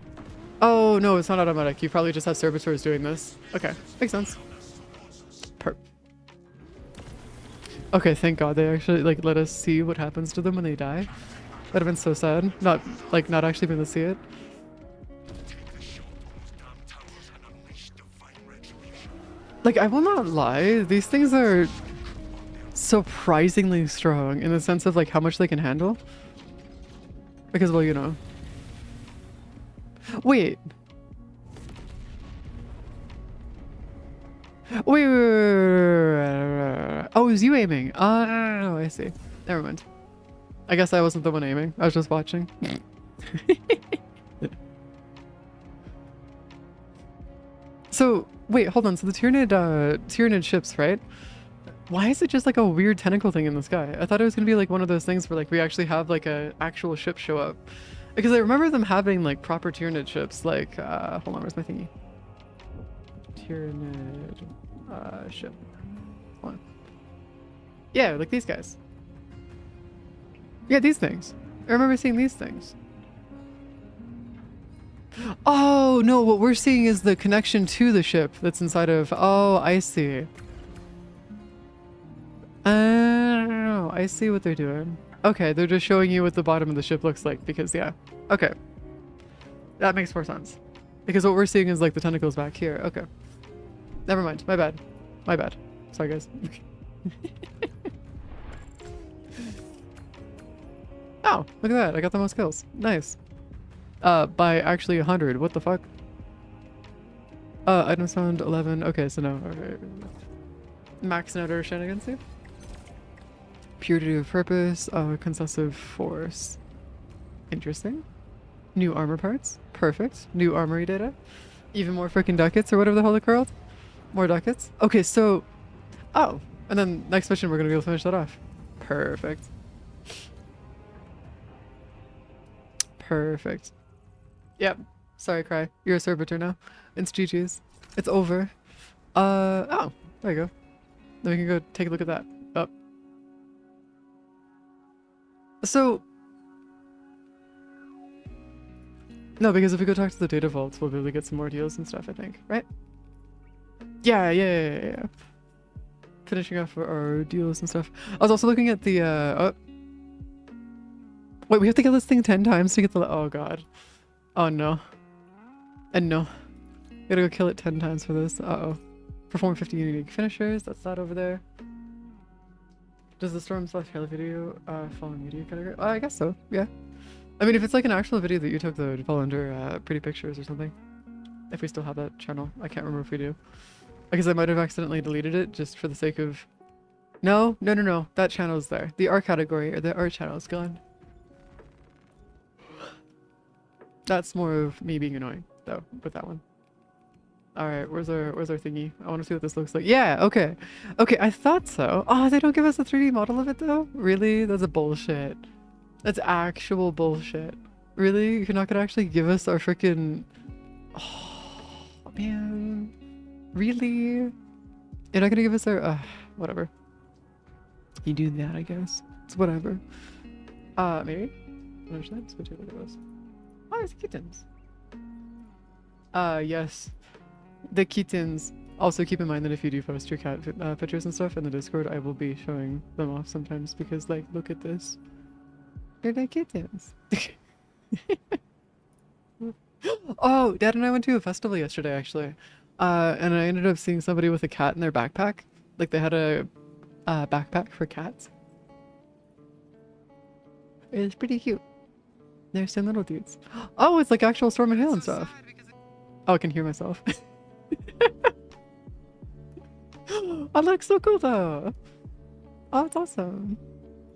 Oh, no, it's not automatic. You probably just have servitors doing this. Okay. Makes sense. Perp. Okay, thank god they actually like let us see what happens to them when they die. That'd have been so sad. Not actually being able to see it. Like, I will not lie, these things are surprisingly strong in the sense of like how much they can handle. Because, well, you know. Wait. Wait. Oh, it was you aiming? No, I see. Never mind. I guess I wasn't the one aiming. I was just watching. So, wait, hold on. So the Tyranid ships, right? Why is it just like a weird tentacle thing in the sky? I thought it was gonna be like one of those things where like we actually have like a actual ship show up. Because I remember them having like proper Tyranid ships, like, hold on, where's my thingy? Tyranid, ship. Hold on. Yeah, like these guys. Yeah, these things. I remember seeing these things. Oh, no, what we're seeing is the connection to the ship that's inside of... Oh, I see. Oh, I see what they're doing. Okay, they're just showing you what the bottom of the ship looks like because, yeah. Okay. That makes more sense. Because what we're seeing is like the tentacles back here. Okay. Never mind. My bad. My bad. Sorry, guys. Oh, look at that. I got the most kills. Nice. By actually 100. What the fuck? Item sound 11. Okay, so no. Okay. Maxing out our shenanigans here. Purity of purpose. Concessive force. Interesting. New armor parts. Perfect. New armory data. Even more freaking ducats or whatever the hell they're called. More ducats. Okay, so... Oh. And then next mission we're going to be able to finish that off. Perfect. Perfect. Yep. Sorry, Cry. You're a servitor now. It's GG's. It's over. Oh. There you go. Then we can go take a look at that. Oh. So... No, because if we go talk to the data vaults, we'll be able to get some more deals and stuff, I think. Right? Yeah. Finishing off our deals and stuff. I was also looking at the, oh. Wait, we have to get this thing 10 times to get the... Oh, God. Oh, no. And no. We gotta go kill it 10 times for this. Uh-oh. Perform 50 unique finishers. That's that over there. Does the storm slash hail video fall in media category? I guess so. Yeah. I mean, if it's like an actual video that you took, that would fall under pretty pictures or something. If we still have that channel. I can't remember if we do. Because I might have accidentally deleted it just for the sake of... No. That channel's there. The art category or the art channel is gone. That's more of me being annoying, though, with that one. Alright, where's our thingy? I want to see what this looks like. Yeah, okay. Okay, I thought so. Oh, they don't give us a 3D model of it, though? Really? That's a bullshit. That's actual bullshit. Really? You're not gonna actually give us our freaking... Oh, man. Really? You're not gonna give us our... whatever. You do that, I guess. It's whatever. Maybe? Understand? Switch it, look at this. Oh, it's kittens. Yes. The kittens. Also keep in mind that if you do post your cat pictures and stuff in the Discord, I will be showing them off sometimes because, like, look at this. They're the kittens. Oh, Dad and I went to a festival yesterday, actually. And I ended up seeing somebody with a cat in their backpack. Like they had a backpack for cats. It was pretty cute. They're some little dudes. Oh, it's like actual Storm and Hail and stuff. Oh, I can hear myself. I look so cool though. Oh, it's awesome.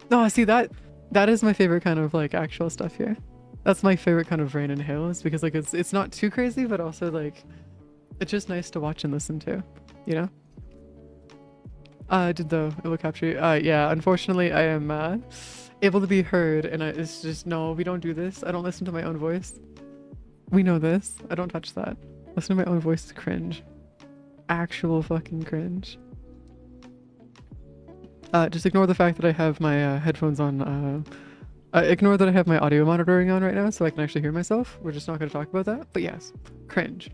No, see that is my favorite kind of like actual stuff here. That's my favorite kind of rain and hail is because like it's not too crazy, but also like it's just nice to watch and listen to, you know? Did the it will capture you? Yeah, unfortunately I am able to be heard and it's just no, we don't do this. I don't listen to my own voice. We know this. I don't touch that. Listen to my own voice is cringe. Actual fucking cringe. Just ignore the fact that I have my headphones on. Ignore that I have my audio monitoring on right now so I can actually hear myself. We're just not going to talk about that. But yes, cringe.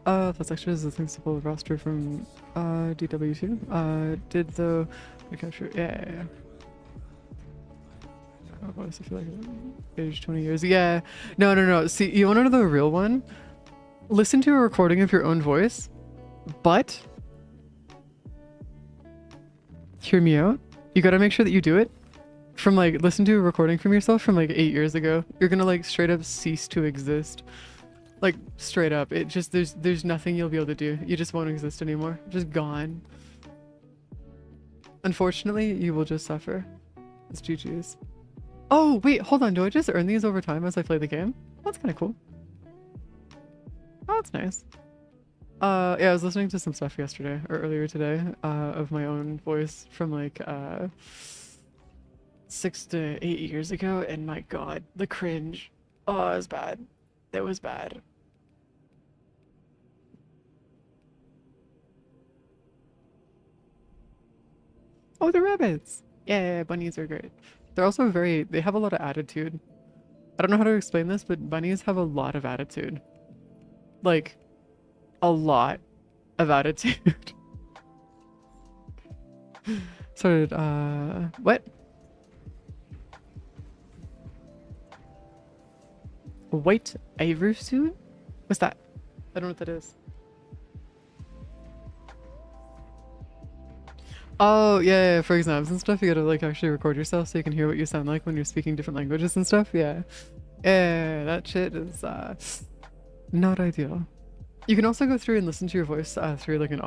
That's actually the thing to pull roster from DW2. Did the capture? Yeah. What does it feel like? Age 20 years. Yeah. No. See, you want to know the real one? Listen to a recording of your own voice, but hear me out. You gotta make sure that you do it from like listen to a recording from yourself from like 8 years ago. You're gonna like straight up cease to exist. Like straight up. It just there's nothing you'll be able to do. You just won't exist anymore. Just gone. Unfortunately, you will just suffer. It's GG's. Oh, wait, hold on. Do I just earn these over time as I play the game? That's kind of cool. Oh, that's nice. Yeah, I was listening to some stuff yesterday or earlier today, of my own voice from like 6 to 8 years ago, and my god, the cringe. Oh, it was bad. It was bad. Oh, the rabbits! Yeah, bunnies are great. They're also they have a lot of attitude. I don't know how to explain this, but bunnies have a lot of attitude. Like, a lot of attitude. Started, what? A white ivory suit? What's that? I don't know what that is. Oh, yeah, for exams and stuff, you gotta like actually record yourself so you can hear what you sound like when you're speaking different languages and stuff, yeah. Yeah, that shit is, not ideal. You can also go through and listen to your voice, through like an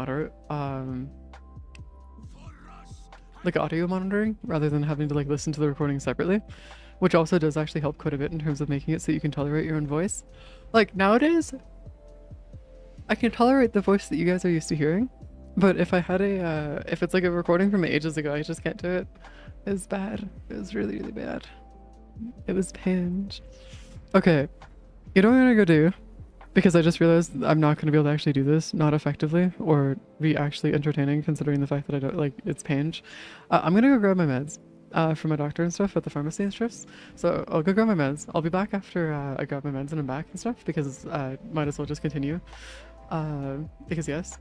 like audio monitoring, rather than having to like listen to the recording separately, which also does actually help quite a bit in terms of making it so you can tolerate your own voice. Like nowadays, I can tolerate the voice that you guys are used to hearing. But if I had if it's like a recording from ages ago, I just can't do it. It was bad. It was really, really bad. It was pinch. Okay. You know what I'm gonna go do? Because I just realized I'm not gonna be able to actually do this, not effectively, or be actually entertaining considering the fact that I don't, like, it's pinch. I'm gonna go grab my meds, from my doctor and stuff at the pharmacy and stuff. So I'll go grab my meds. I'll be back after, I grab my meds and I'm back and stuff, because, might as well just continue. Because yes.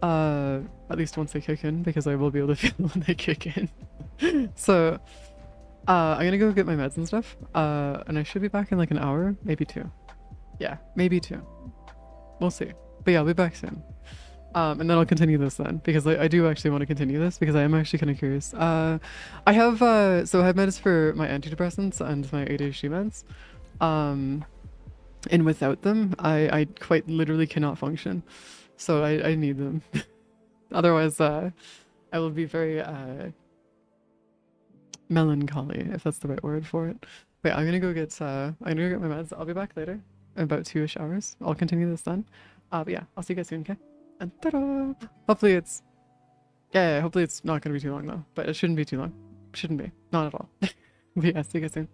At least once they kick in, because I will be able to feel when they kick in. So, I'm gonna go get my meds and stuff, and I should be back in like an hour, maybe 2. Yeah, maybe 2. We'll see. But yeah, I'll be back soon. And then I'll continue this then, because I do actually want to continue this, because I am actually kind of curious. I have, so I have meds for my antidepressants and my ADHD meds. And without them, I quite literally cannot function. So I need them. Otherwise, I will be very melancholy, if that's the right word for it. Wait, I'm gonna go get my meds. I'll be back later in about 2-ish hours. I'll continue this then. But yeah, I'll see you guys soon, okay? And ta-da! Hopefully it's hopefully it's not gonna be too long though. But it shouldn't be too long. Shouldn't be. Not at all. But yeah, see you guys soon.